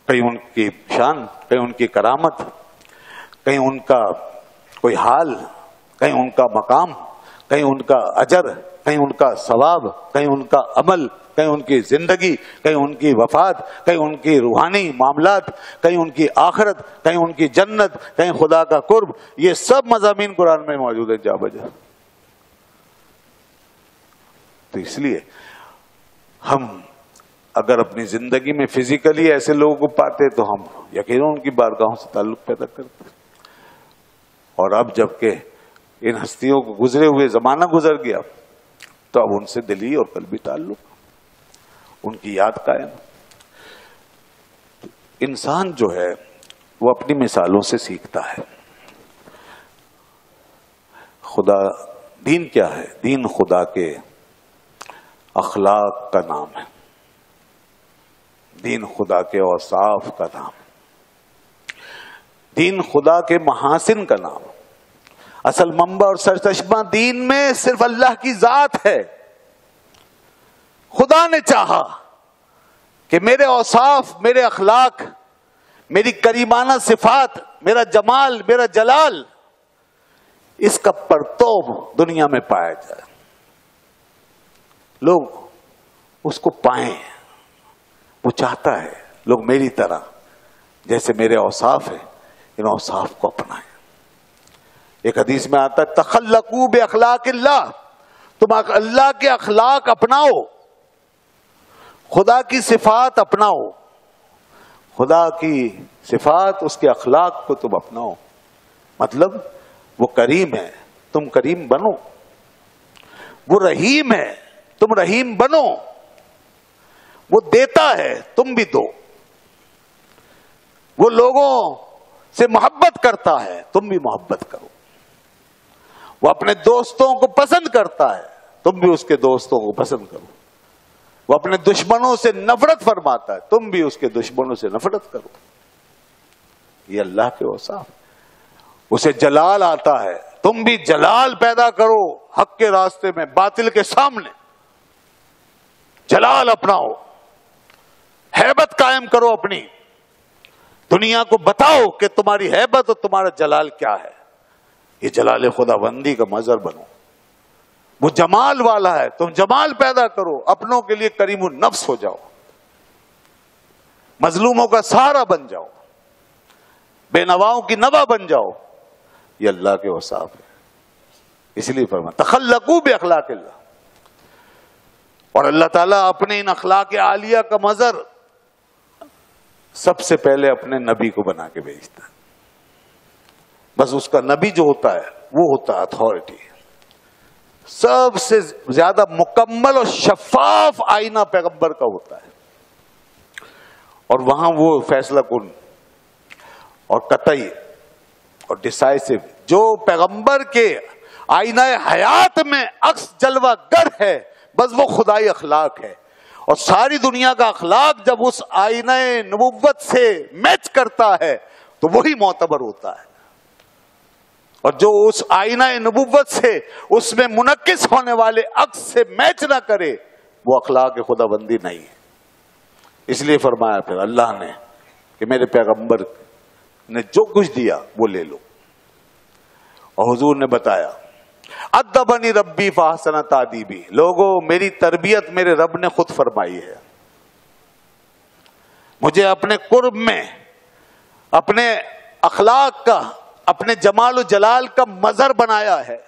کہیں ان کی شان، کہیں ان کی کرامت، کہیں ان کا کوئی حال، کہیں ان کا مقام، کہیں ان کا اجر، کہیں ان کا ثواب، کہیں ان کا عمل، کہیں ان کی زندگی، کہیں ان کی وفات، کہیں ان کی روحانی معاملات، کہیں ان کی آخرت، کہیں ان کی جنت، کہیں خدا کا قرب، یہ سب مضامین قرآن میں موجود ہیں جا بجا۔ تو اس لیے ہم اگر اپنی زندگی میں فزیکلی ایسے لوگوں کو پاتے تو ہم یقیناً ان کی بارگاہوں سے تعلق پیدا کرتے، اور اب جبکہ ان ہستیوں کو گزرے ہوئے زمانہ گزر گیا تو اب ان سے دلی اور قلبی تعلق، ان کی یاد قائم۔ انسان جو ہے وہ اپنی مثالوں سے سیکھتا ہے۔ خدا دین کیا ہے؟ دین خدا کے اخلاق کا نام ہے، دین خدا کے اوصاف کا نام، دین خدا کے محاسن کا نام۔ اصل منبع اور سرچشمہ دین میں صرف اللہ کی ذات ہے۔ خدا نے چاہا کہ میرے اوصاف، میرے اخلاق، میری کریمانہ صفات، میرا جمال، میرا جلال، اس کا پرتوب دنیا میں پایا جائے، لوگ اس کو پائیں۔ وہ چاہتا ہے لوگ میری طرح جیسے میرے اوصاف ہیں ان اوصاف کو اپنائیں۔ ایک حدیث میں آتا ہے تخلقوا باخلاق اللہ، تم اللہ کے اخلاق اپناؤ، خدا کی صفات اپناؤ، خدا کی صفات اس کے اخلاق کو تم اپناؤ۔ مطلب وہ کریم ہے تم کریم بنو، وہ رحیم ہے تم رحیم بنو، وہ دیتا ہے تم بھی دو، وہ لوگوں سے محبت کرتا ہے تم بھی محبت کرو، وہ اپنے دوستوں کو پسند کرتا ہے تم بھی اس کے دوستوں کو پسند کرو، وہ اپنے دشمنوں سے نفرت فرماتا ہے تم بھی اس کے دشمنوں سے نفرت کرو۔ یہ اللہ کے اوصاف۔ اسے جلال آتا ہے تم بھی جلال پیدا کرو، حق کے راستے میں باطل کے سامنے جلال اپناؤ، ہیبت قائم کرو اپنی، دنیا کو بتاؤ کہ تمہاری ہیبت اور تمہارا جلال کیا ہے۔ یہ جلال خدا بندی کا مظہر بنو، وہ جمال والا ہے تم جمال پیدا کرو، اپنوں کے لیے کریم النفس ہو جاؤ، مظلوموں کا سہارا بن جاؤ، بے نواؤں کی نوا بن جاؤ۔ یہ اللہ کے اوصاف ہے، اس لیے فرمایا تخلقوا باخلاق اللہ۔ اور اللہ تعالیٰ اپنے ان اخلاق عالیہ کا مظہر سب سے پہلے اپنے نبی کو بنا کے بھیجتا ہے۔ بس اس کا نبی جو ہوتا ہے وہ ہوتا ہے اتھارٹی، سب سے زیادہ مکمل اور شفاف آئینہ پیغمبر کا ہوتا ہے، اور وہاں وہ فیصلہ کن اور قطعی اور ڈیسائسو جو پیغمبر کے آئینہ حیات میں عکس جلوہ گر ہے، بس وہ خدائی اخلاق ہے۔ اور ساری دنیا کا اخلاق جب اس آئینہ نبوت سے میچ کرتا ہے تو وہی معتبر ہوتا ہے، اور جو اس آئینہ نبوت سے اس میں منعکس ہونے والے عکس سے میچ نہ کرے وہ اخلاق خدا بندی نہیں ہے۔ اس لیے فرمایا پھر اللہ نے کہ میرے پیغمبر نے جو کچھ دیا وہ لے لو، اور حضور نے بتایا ادبنی ربی فاحسن تادیبی، لوگوں میری تربیت میرے رب نے خود فرمائی ہے، مجھے اپنے قرب میں اپنے اخلاق کا، اپنے جمال و جلال کا مظہر بنایا ہے،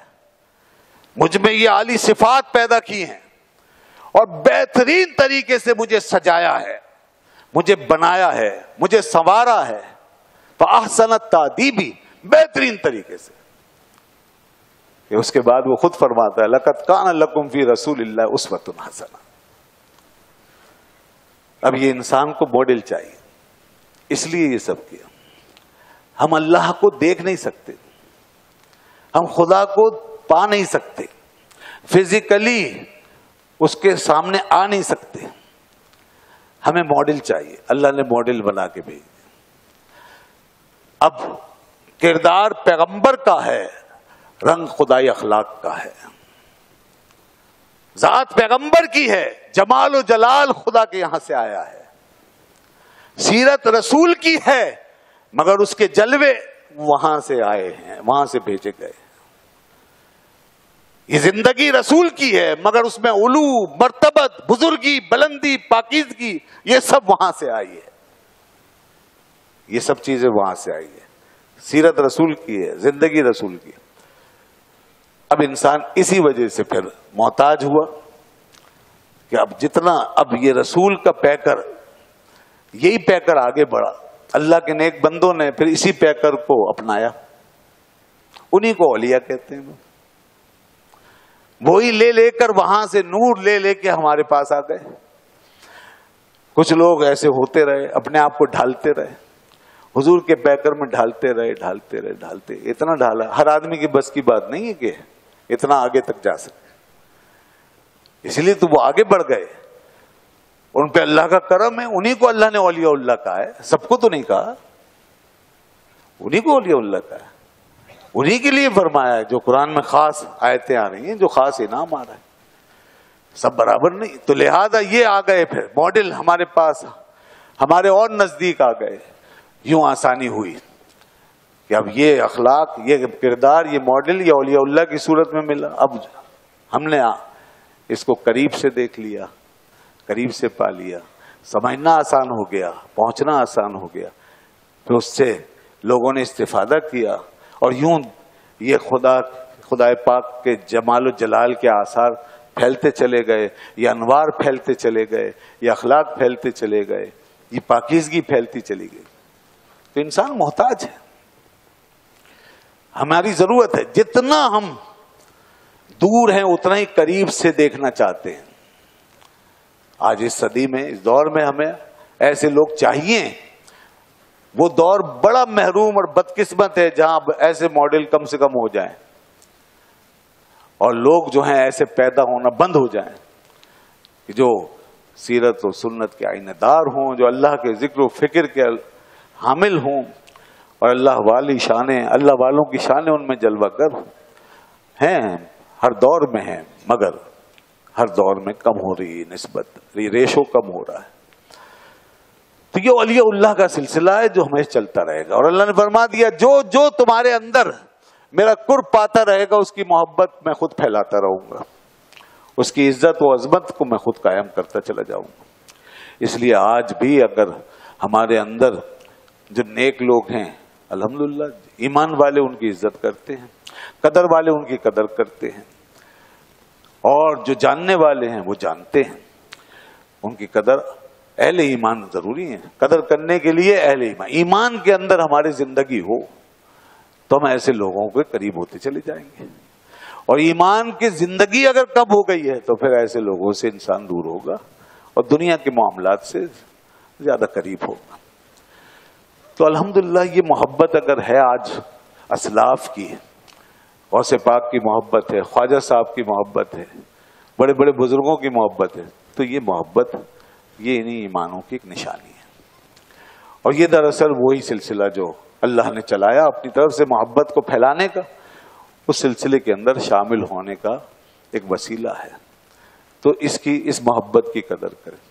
مجھ میں یہ عالی صفات پیدا کی ہیں، اور بہترین طریقے سے مجھے سجایا ہے، مجھے بنایا ہے، مجھے سنوارا ہے، فاحسن التادیبی، بہترین طریقے سے. کہ اس کے بعد وہ خود فرماتا ہے لقد کان لکم فی رسول اللہ اسوۃ حسنہ. اب یہ انسان کو ماڈل چاہیے، اس لیے یہ سب کیا. ہم اللہ کو دیکھ نہیں سکتے، ہم خدا کو پا نہیں سکتے، فزیکلی اس کے سامنے آ نہیں سکتے. ہمیں ماڈل چاہیے، اللہ نے ماڈل بنا کے بھیج دیا. اب کردار پیغمبر کا ہے، رنگ خدائی اخلاق کا ہے. ذات پیغمبر کی ہے، جمال و جلال خدا کے یہاں سے آیا ہے. سیرت رسول کی ہے، مگر اس کے جلوے وہاں سے آئے ہیں، وہاں سے بھیجے گئے. یہ زندگی رسول کی ہے، مگر اس میں علو، مرتبت، بزرگی، بلندی، پاکیزگی، یہ سب وہاں سے آئی ہے. یہ سب چیزیں وہاں سے آئی ہے. سیرت رسول کی ہے، زندگی رسول کی ہے. اب انسان اسی وجہ سے پھر محتاج ہوا کہ اب جتنا اب یہ رسول کا پیکر، یہی پیکر آگے بڑھا. اللہ کے نیک بندوں نے پھر اسی پیکر کو اپنایا. انہی کو اولیاء کہتے ہیں. وہی لے لے کر وہاں سے نور لے لے کے ہمارے پاس آ گئے. کچھ لوگ ایسے ہوتے رہے، اپنے آپ کو ڈھالتے رہے، حضور کے پیکر میں ڈھالتے رہے. اتنا ڈھالا، ہر آدمی کی بس کی بات نہیں ہے کہ اتنا آگے تک جا سکے. اس لیے تو وہ آگے بڑھ گئے. ان پہ اللہ کا کرم ہے، انہی کو اللہ نے اولیاء اللہ کہا ہے. سب کو تو نہیں کہا، انہی کو اولیاء اللہ کہا ہے. انہی کے لیے فرمایا ہے. جو قرآن میں خاص آیتیں آ رہی ہیں، جو خاص انعام آ رہا ہے، سب برابر نہیں. تو لہذا یہ آ گئے پھر ماڈل ہمارے پاس، ہمارے اور نزدیک آ گئے. یوں آسانی ہوئی کہ اب یہ اخلاق، یہ کردار، یہ ماڈل، یہ اولیاء اللہ کی صورت میں ملا. اب ہم نے اس کو قریب سے دیکھ لیا، قریب سے پا لیا. سمجھنا آسان ہو گیا، پہنچنا آسان ہو گیا. پھر اس سے لوگوں نے استفادہ کیا، اور یوں یہ خدا پاک کے جمال و جلال کے آثار پھیلتے چلے گئے، یہ انوار پھیلتے چلے گئے، یہ اخلاق پھیلتے چلے گئے، یہ پاکیزگی پھیلتی چلی گئی. تو انسان محتاج ہے. ہماری ضرورت ہے، جتنا ہم دور ہیں اتنا ہی قریب سے دیکھنا چاہتے ہیں. آج اس صدی میں، اس دور میں ہمیں ایسے لوگ چاہیے. وہ دور بڑا محروم اور بدقسمت ہے جہاں ایسے ماڈل کم سے کم ہو جائیں، اور لوگ جو ہیں ایسے پیدا ہونا بند ہو جائیں کہ جو سیرت و سنت کے آئینہ دار ہوں، جو اللہ کے ذکر و فکر کے حامل ہوں، اور اللہ والی شانیں، اللہ والوں کی شانیں ان میں جلوہ گر ہیں. ہر دور میں ہیں، مگر ہر دور میں کم ہو رہی ہے نسبت، ریشو کم ہو رہا ہے. تو یہ اولیاء اللہ کا سلسلہ ہے جو ہمیشہ چلتا رہے گا. اور اللہ نے فرما دیا جو تمہارے اندر میرا قرب پاتا رہے گا، اس کی محبت میں خود پھیلاتا رہوں گا، اس کی عزت و عظمت کو میں خود قائم کرتا چلا جاؤں گا. اس لیے آج بھی اگر ہمارے اندر جو نیک لوگ ہیں، الحمدللہ ایمان والے ان کی عزت کرتے ہیں، قدر والے ان کی قدر کرتے ہیں، اور جو جاننے والے ہیں وہ جانتے ہیں. ان کی قدر، اہل ایمان ضروری ہے. قدر کرنے کے لیے اہل ایمان کے اندر ہماری زندگی ہو تو ہم ایسے لوگوں کے قریب ہوتے چلے جائیں گے. اور ایمان کی زندگی اگر کم ہو گئی ہے تو پھر ایسے لوگوں سے انسان دور ہوگا اور دنیا کے معاملات سے زیادہ قریب ہوگا. تو الحمدللہ یہ محبت اگر ہے آج اسلاف کی، غوث پاک کی محبت ہے، خواجہ صاحب کی محبت ہے، بڑے بڑے بزرگوں کی محبت ہے، تو یہ محبت یہ انہی ایمانوں کی ایک نشانی ہے. اور یہ دراصل وہی سلسلہ جو اللہ نے چلایا اپنی طرف سے محبت کو پھیلانے کا، اس سلسلے کے اندر شامل ہونے کا ایک وسیلہ ہے. تو اس محبت کی قدر کریں.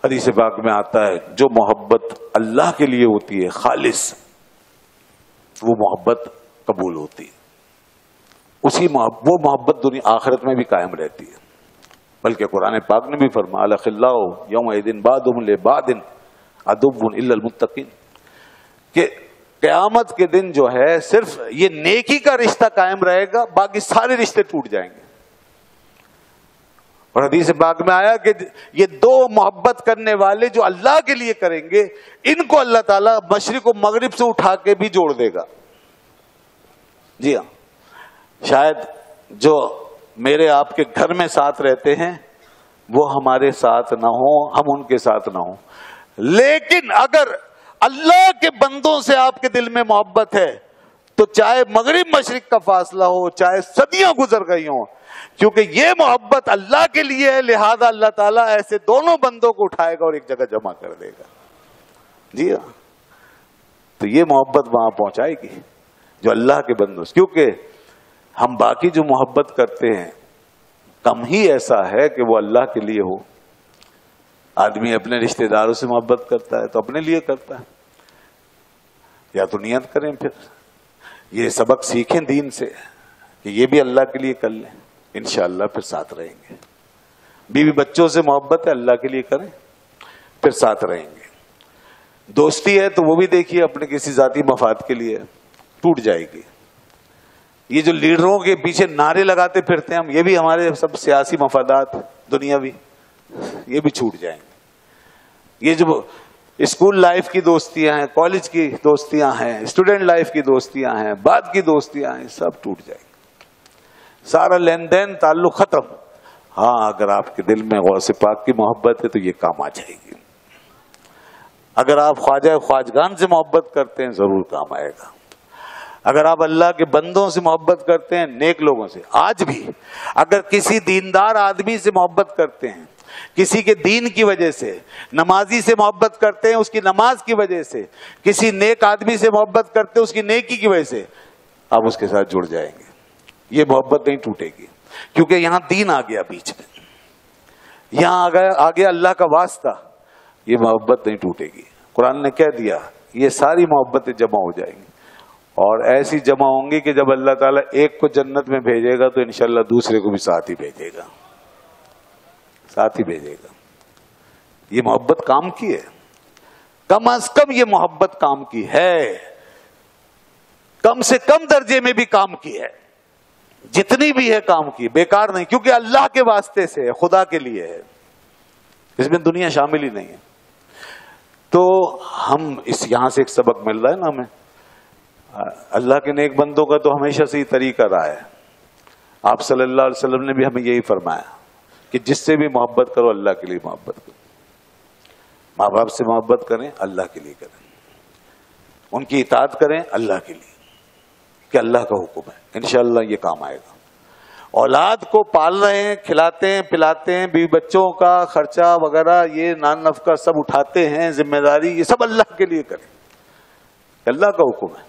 حدیث پاک میں آتا ہے جو محبت اللہ کے لیے ہوتی ہے خالص، وہ محبت قبول ہوتی ہے. وہ محبت دنیا آخرت میں بھی قائم رہتی ہے. بلکہ قرآن پاک نے بھی فرمایا الاخلاء یومئذ بعضهم لبعض عدو الا المتقین، کہ قیامت کے دن جو ہے صرف یہ نیکی کا رشتہ قائم رہے گا، باقی سارے رشتے ٹوٹ جائیں گے. اور حدیث پاک میں آیا کہ یہ دو محبت کرنے والے جو اللہ کے لیے کریں گے، ان کو اللہ تعالیٰ مشرق و مغرب سے اٹھا کے بھی جوڑ دے گا. جی ہاں، شاید جو میرے آپ کے گھر میں ساتھ رہتے ہیں وہ ہمارے ساتھ نہ ہوں، ہم ان کے ساتھ نہ ہوں، لیکن اگر اللہ کے بندوں سے آپ کے دل میں محبت ہے تو چاہے مغرب مشرق کا فاصلہ ہو، چاہے صدیاں گزر گئی ہوں، کیونکہ یہ محبت اللہ کے لیے ہے، لہذا اللہ تعالیٰ ایسے دونوں بندوں کو اٹھائے گا اور ایک جگہ جمع کر دے گا. جی ہاں، تو یہ محبت وہاں پہنچائے گی جو اللہ کے بندوں سے. کیونکہ ہم باقی جو محبت کرتے ہیں کم ہی ایسا ہے کہ وہ اللہ کے لیے ہو. آدمی اپنے رشتہ داروں سے محبت کرتا ہے تو اپنے لیے کرتا ہے. یا تو نیت کریں، پھر یہ سبق سیکھیں دین سے کہ یہ بھی اللہ کے لیے کر لیں، انشاءاللہ پھر ساتھ رہیں گے. بیوی بچوں سے محبت ہے، اللہ کے لیے کریں، پھر ساتھ رہیں گے. دوستی ہے تو وہ بھی دیکھیے اپنے کسی ذاتی مفاد کے لیے، ٹوٹ جائے گی. یہ جو لیڈروں کے پیچھے نعرے لگاتے پھرتے ہیں ہم، یہ بھی ہمارے سب سیاسی مفادات دنیاوی، یہ بھی چھوٹ جائیں گے. یہ جو اسکول لائف کی دوستیاں ہیں، کالج کی دوستیاں ہیں، اسٹوڈنٹ لائف کی دوستیاں ہیں، بعد کی دوستیاں ہیں، سب ٹوٹ جائیں گے. سارا لین دین تعلق ختم. ہاں، اگر آپ کے دل میں غوث پاک کی محبت ہے تو یہ کام آ جائے گی. اگر آپ خواجہ خواجگان سے محبت کرتے ہیں ضرور کام آئے گا. اگر آپ اللہ کے بندوں سے محبت کرتے ہیں، نیک لوگوں سے، آج بھی اگر کسی دیندار آدمی سے محبت کرتے ہیں، کسی کے دین کی وجہ سے، نمازی سے محبت کرتے ہیں اس کی نماز کی وجہ سے، کسی نیک آدمی سے محبت کرتے ہیں اس کی نیکی کی وجہ سے، آپ اس کے ساتھ جڑ جائیں گے. یہ محبت نہیں ٹوٹے گی، کیونکہ یہاں دین آ گیا بیچ میں، یہاں آ گیا اللہ کا واسطہ. یہ محبت نہیں ٹوٹے گی. قرآن نے کہہ دیا یہ ساری محبتیں جمع ہو جائیں گی، اور ایسی جمع ہوں گی کہ جب اللہ تعالیٰ ایک کو جنت میں بھیجے گا تو انشاءاللہ دوسرے کو بھی ساتھ ہی بھیجے گا، ساتھ ہی بھیجے گا. یہ محبت کام کی ہے، کم از کم یہ محبت کام کی ہے، کم سے کم درجے میں بھی کام کی ہے. جتنی بھی ہے کام کی، بیکار نہیں، کیونکہ اللہ کے واسطے سے ہے، خدا کے لیے ہے، اس میں دنیا شامل ہی نہیں ہے. تو ہم یہاں سے ایک سبق مل رہا ہے نا ہمیں. اللہ کے نیک بندوں کا تو ہمیشہ سے ہی طریقہ رہا ہے. آپ صلی اللہ علیہ وسلم نے بھی ہمیں یہی فرمایا کہ جس سے بھی محبت کرو اللہ کے لیے محبت کرو. ماں باپ سے محبت کریں، اللہ کے لیے کریں. ان کی اطاعت کریں اللہ کے لیے، کہ اللہ کا حکم ہے. انشاءاللہ یہ کام آئے گا. اولاد کو پال رہے ہیں، کھلاتے ہیں، پلاتے ہیں، بیوی بچوں کا خرچہ وغیرہ یہ نان نفقہ سب اٹھاتے ہیں، ذمہ داری یہ سب اللہ کے لیے کریں، اللہ کا حکم ہے.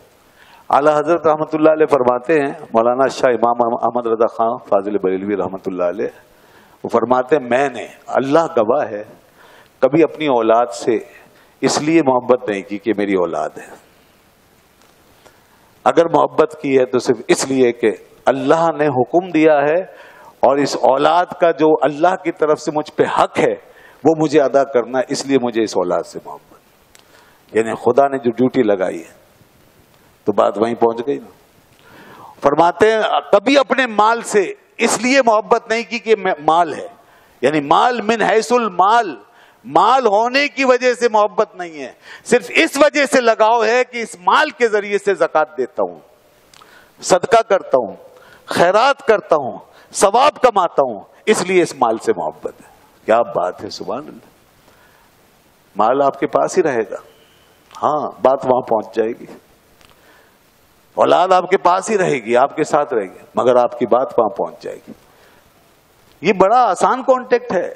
اعلیٰ حضرت رحمۃ اللہ علیہ فرماتے ہیں، مولانا شاہ امام احمد رضا خان فاضل بریلوی رحمۃ اللہ علیہ، وہ فرماتے ہیں میں نے، اللہ گواہ ہے، کبھی اپنی اولاد سے اس لیے محبت نہیں کی کہ میری اولاد ہے. اگر محبت کی ہے تو صرف اس لیے کہ اللہ نے حکم دیا ہے اور اس اولاد کا جو اللہ کی طرف سے مجھ پہ حق ہے وہ مجھے ادا کرنا ہے، اس لیے مجھے اس اولاد سے محبت. یعنی خدا نے جو ڈیوٹی لگائی ہے تو بات وہیں پہنچ گئی نا. فرماتے ہیں کبھی اپنے مال سے اس لیے محبت نہیں کی کہ مال ہے، یعنی مال من حیث المال، مال ہونے کی وجہ سے محبت نہیں ہے، صرف اس وجہ سے لگاؤ ہے کہ اس مال کے ذریعے سے زکوٰۃ دیتا ہوں، صدقہ کرتا ہوں، خیرات کرتا ہوں، ثواب کماتا ہوں، اس لیے اس مال سے محبت ہے. کیا بات ہے، سبحان اللہ. مال آپ کے پاس ہی رہے گا، ہاں بات وہاں پہنچ جائے گی. اولاد آپ کے پاس ہی رہے گی، آپ کے ساتھ رہے گی، مگر آپ کی بات وہاں پہنچ جائے گی. یہ بڑا آسان کانٹیکٹ ہے.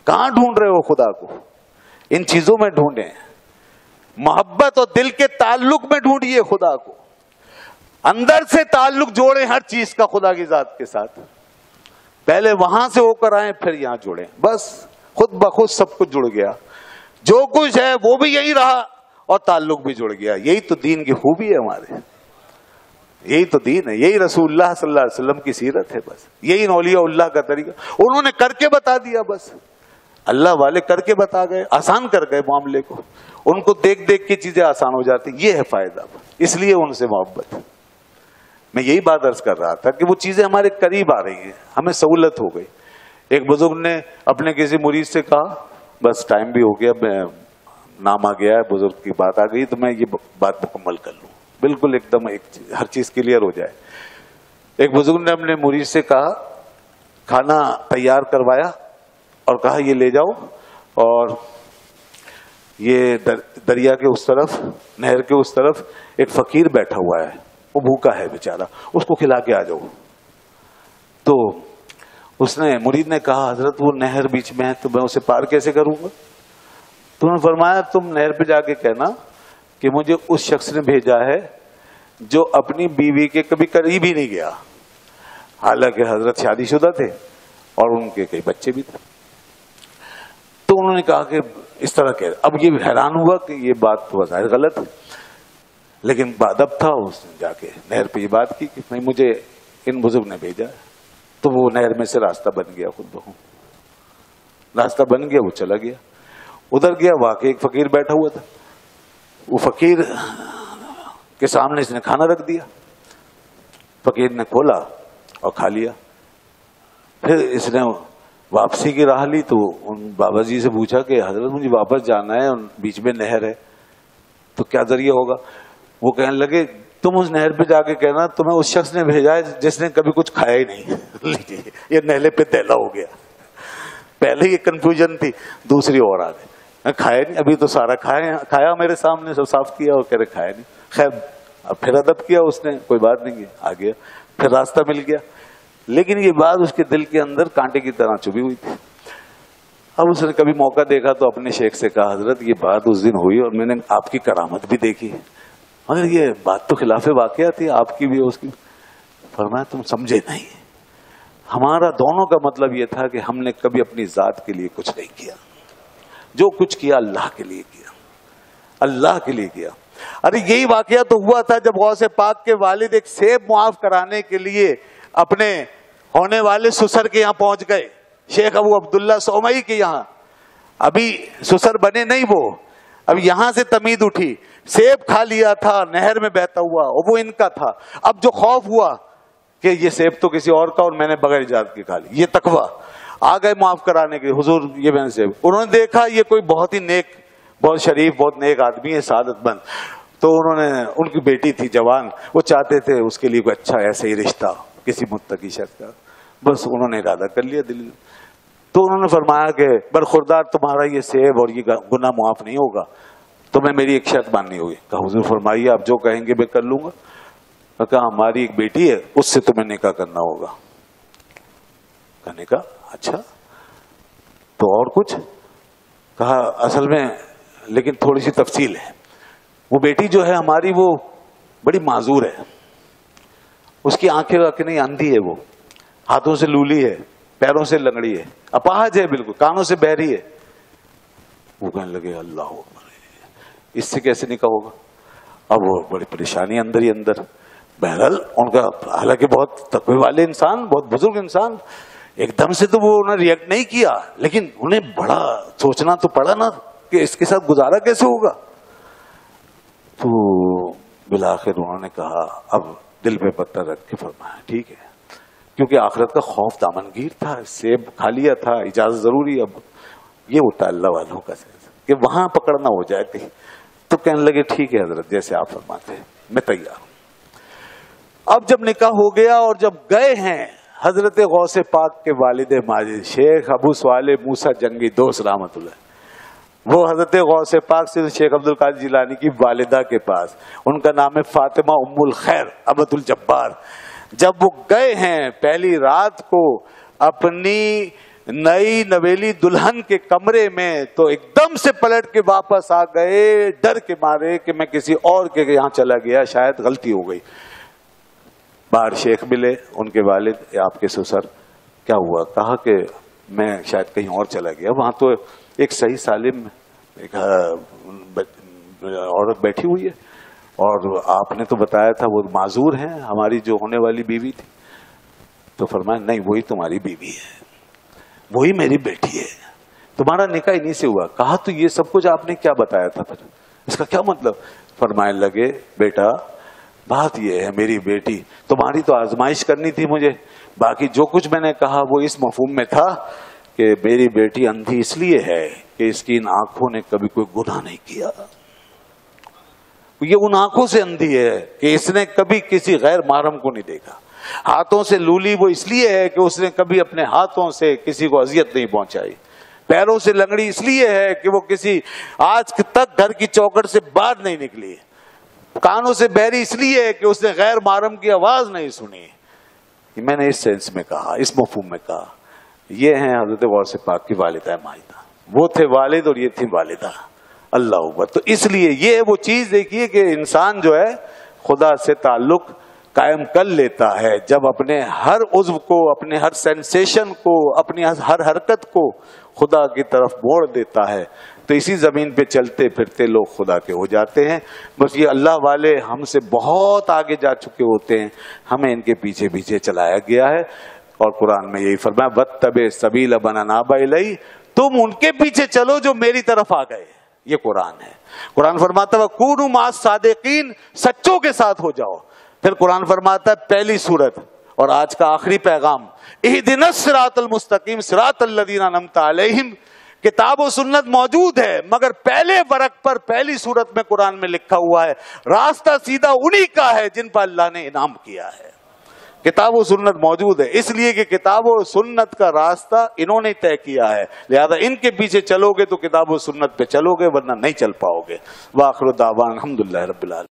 کہاں ڈھونڈ رہے ہو خدا کو؟ ان چیزوں میں ڈھونڈیں. محبت اور دل کے تعلق میں ڈھونڈیے خدا کو. اندر سے تعلق جوڑیں ہر چیز کا خدا کی ذات کے ساتھ. پہلے وہاں سے ہو کر آئیں پھر یہاں جوڑیں، بس خود بخود سب کچھ جڑ گیا. جو کچھ ہے وہ بھی یہی رہا اور تعلق بھی جڑ گیا. یہی تو دین کی خوبی ہے ہمارے، یہی تو دین ہے، یہی رسول اللہ صلی اللہ علیہ وسلم کی سیرت ہے. بس یہی اولیاء اللہ کا طریقہ. انہوں نے کر کے بتا دیا، بس اللہ والے کر کے بتا گئے، آسان کر گئے معاملے کو. ان کو دیکھ دیکھ کے چیزیں آسان ہو جاتی. یہ ہے فائدہ، اس لیے ان سے محبت. میں یہی بات عرض کر رہا تھا کہ وہ چیزیں ہمارے قریب آ رہی ہیں، ہمیں سہولت ہو گئی. ایک بزرگ نے اپنے کسی مرید سے کہا بس ٹائم بھی ہو گیا, میں نام آ گیا ہے, بزرگ کی بات آ گئی تو میں یہ بات مکمل کر لوں, بالکل ایک دم ہر چیز کلیئر ہو جائے. ایک بزرگ نے اپنے مرید سے کہا, کھانا تیار کروایا اور کہا یہ لے جاؤ, اور یہ دریا کے اس طرف, نہر کے اس طرف ایک فقیر بیٹھا ہوا ہے, وہ بھوکا ہے بیچارہ, اس کو کھلا کے آ جاؤ. تو اس نے مرید نے کہا حضرت وہ نہر بیچ میں ہے تو میں اسے پار کیسے کروں گا؟ تو انہوں نے فرمایا تم نہر پہ جا کے کہنا کہ مجھے اس شخص نے بھیجا ہے جو اپنی بیوی کے کبھی قریب ہی نہیں گیا, حالانکہ حضرت شادی شدہ تھے اور ان کے کئی بچے بھی تھے. تو انہوں نے کہا کہ اس طرح کہ اب یہ حیران ہوا کہ یہ بات تو ظاہر غلط ہے, لیکن بادب تھا, اس نے جا کے نہر پہ یہ بات کی کہ نہیں مجھے ان بزرگ نے بھیجا ہے. تو وہ نہر میں سے راستہ بن گیا, خود بخود راستہ بن گیا, وہ چلا گیا. ادھر گیا, واقعی ایک فقیر بیٹھا ہوا تھا, وہ فقیر کے سامنے اس نے کھانا رکھ دیا, فقیر نے کھولا اور کھا لیا. پھر اس نے واپسی کی راہ لی تو ان بابا جی سے پوچھا کہ حضرت مجھے واپس جانا ہے, بیچ میں نہر ہے تو کیا ذریعہ ہوگا؟ وہ کہنے لگے تم اس نہر پہ جا کے کہنا تمہیں اس شخص نے بھیجا ہے جس نے کبھی کچھ کھایا ہی نہیں. یہ نہلے پہ تیلا ہو گیا, پہلے یہ کنفیوژن تھی, دوسری اور آ گئی, کھایا نہیں, ابھی تو سارا کھایا میرے سامنے, سب صاف کیا اور کہہ رہے کھایا نہیں. خیر اب پھر ادب کیا اس نے, کوئی بات نہیں, آ گیا, پھر راستہ مل گیا. لیکن یہ بات اس کے دل کے اندر کانٹے کی طرح چبھی ہوئی تھی. اب اس نے کبھی موقع دیکھا تو اپنے شیخ سے کہا حضرت یہ بات اس دن ہوئی اور میں نے آپ کی کرامت بھی دیکھی, مگر یہ بات تو خلاف واقعہ تھی, آپ کی بھی اس کی. فرمایا تم سمجھے نہیں, ہمارا دونوں کا مطلب یہ تھا کہ ہم نے کبھی اپنی ذات کے لیے کچھ نہیں کیا, جو کچھ کیا اللہ کے لیے کیا, اللہ کے لیے کیا. ارے یہی واقعہ تو ہوا تھا جب غوث پاک کے والد ایک سیب معاف کرانے کے لیے اپنے ہونے والے سسر کے یہاں پہنچ گئے, شیخ ابو عبداللہ سومئی کے یہاں. ابھی سسر بنے نہیں وہ, اب یہاں سے تمید اٹھی, سیب کھا لیا تھا نہر میں بہتا ہوا, اور وہ ان کا تھا. اب جو خوف ہوا کہ یہ سیب تو کسی اور کا اور میں نے بغیر اجازت کے کھا لی, یہ تقویٰ آ گئے معاف کرانے کے. حضور یہ میں نے سیب, انہوں نے دیکھا یہ کوئی بہت ہی نیک, بہت شریف, بہت نیک آدمی ہے, سعادت مند. تو انہوں نے, ان کی بیٹی تھی جوان, وہ چاہتے تھے اس کے لیے کوئی اچھا ایسے ہی رشتہ کسی متقی شخص کا, بس انہوں نے ارادہ کر لیا دل. تو انہوں نے فرمایا کہ برخوردار تمہارا یہ سیب اور یہ گناہ معاف نہیں ہوگا, تمہیں میری ایک شرط ماننی ہوگی. کہا حضور فرمائیے, آپ جو کہیں گے میں کر لوں گا. کہا ہماری ایک بیٹی ہے, اس سے تمہیں نکاح کرنا ہوگا. کہنے کا اچھا, تو اور کچھ؟ کہا اصل میں لیکن تھوڑی سی تفصیل ہے, وہ بیٹی جو ہے ہماری وہ بڑی معذور ہے, اس کی آنکھیں نہیں, اندھی ہے, وہ ہاتھوں سے لولی ہے, پیروں سے لنگڑی ہے, اپاہج ہے, بالکل کانوں سے بہری ہے. وہ کہنے لگے اللہ اکبر, اس سے کیسے نکاح ہوگا؟ اب وہ بڑی پریشانی اندر ہی اندر. بہرحال ان کا, حالانکہ بہت تقوی والے انسان, بہت بزرگ انسان, ایک دم سے تو وہ انہوں نے ریئیکٹ نہیں کیا, لیکن انہیں بڑا سوچنا تو پڑا نا کہ اس کے ساتھ گزارا کیسے ہوگا. تو بالآخر انہوں نے کہا, اب دل پہ پتھر رکھ کے فرمایا ٹھیک ہے, کیونکہ آخرت کا خوف دامنگیر تھا, سیب کھا لیا تھا, اجازت ضروری. اب یہ ہوتا ہے اللہ والوں کا سینس کہ وہاں پکڑنا ہو جائے کہیں. تو کہنے لگے ٹھیک ہے حضرت جیسے آپ فرماتے ہیں, میں تیار ہوں. اب جب نکاح ہو گیا اور جب گئے ہیں, حضرت غوث پاک کے والد ماجد شیخ ابو صالح موسیٰ جنگی دوست رحمت اللہ, وہ حضرت غوث پاک سے شیخ عبد القادر جیلانی کی والدہ کے پاس, ان کا نام ہے فاطمہ ام الخیر ابد الجبار. جب وہ گئے ہیں پہلی رات کو اپنی نئی نویلی دلہن کے کمرے میں, تو ایک دم سے پلٹ کے واپس آ گئے ڈر کے مارے کہ میں کسی اور کے یہاں چلا گیا, شاید غلطی ہو گئی. باہر شیخ ملے, ان کے والد آپ کے سسر, کیا ہوا؟ کہا کہ میں شاید کہیں اور چلا گیا, وہاں تو ایک صحیح سالم ایک عورت بیٹھی ہوئی ہے, اور آپ نے تو بتایا تھا وہ معذور ہیں, ہماری جو ہونے والی بیوی تھی. تو فرمایا نہیں وہی تمہاری بیوی ہے, وہی میری بیٹی ہے, تمہارا نکاح انہی سے ہوا. کہا تو یہ سب کچھ آپ نے کیا بتایا تھا, پھر اس کا کیا مطلب؟ فرمانے لگے بیٹا بات یہ ہے میری بیٹی تمہاری تو آزمائش کرنی تھی مجھے، باقی جو کچھ میں نے کہا وہ اس مفہوم میں تھا کہ میری بیٹی اندھی اس لیے ہے کہ اس کی ان آنکھوں نے کبھی کوئی گناہ نہیں کیا، یہ ان آنکھوں سے اندھی ہے کہ اس نے کبھی کسی غیر محرم کو نہیں دیکھا، ہاتھوں سے لولی وہ اس لیے ہے کہ اس نے کبھی اپنے ہاتھوں سے کسی کو اذیت نہیں پہنچائی، پیروں سے لنگڑی اس لیے ہے کہ وہ کسی آج تک گھر کی چوکھٹ سے باہر نہیں نکلی، کانوں سے بہری اس لیے ہے کہ اس نے غیر محرم کی آواز نہیں سنی۔ میں نے اس سینس میں کہا، اس مفہوم میں کہا، یہ ہیں حضرت غوث پاک کی والدہ ماجدہ، وہ تھے والد اور یہ تھی والدہ، اللہ اکبر۔ تو اس لیے یہ وہ چیز دیکھیے کہ انسان جو ہے خدا سے تعلق قائم کر لیتا ہے جب اپنے ہر عضو کو، اپنے ہر سینسیشن کو، اپنی ہر حرکت کو خدا کی طرف موڑ دیتا ہے، تو اسی زمین پہ چلتے پھرتے لوگ خدا کے ہو جاتے ہیں۔ بس یہ اللہ والے ہم سے بہت آگے جا چکے ہوتے ہیں، ہمیں ان کے پیچھے پیچھے چلایا گیا ہے، اور قرآن میں یہی فرمایا وَاتَّبِعْ سَبِيلَ مَنْ أَنَابَ إِلَيَّ، تم ان کے پیچھے چلو جو میری طرف آ گئے۔ یہ قرآن ہے۔ قرآن فرماتا ہے وَكُونُوا مَعَ الصَّادِقِينَ، سچوں کے ساتھ ہو جاؤ۔ پھر قرآن فرماتا ہے پہلی سورت اور آج کا آخری پیغام اهدنا الصراط المستقیم صراط الذین انعمت علیہم، کتاب و سنت موجود ہے مگر پہلے ورق پر پہلی سورت میں قرآن میں لکھا ہوا ہے راستہ سیدھا انہی کا ہے جن پر اللہ نے انعام کیا ہے۔ کتاب و سنت موجود ہے اس لیے کہ کتاب و سنت کا راستہ انہوں نے طے کیا ہے، لہذا ان کے پیچھے چلو گے تو کتاب و سنت پہ چلو گے ورنہ نہیں چل پاؤ گے۔ وآخر دعوانا الحمدللہ رب العالمین۔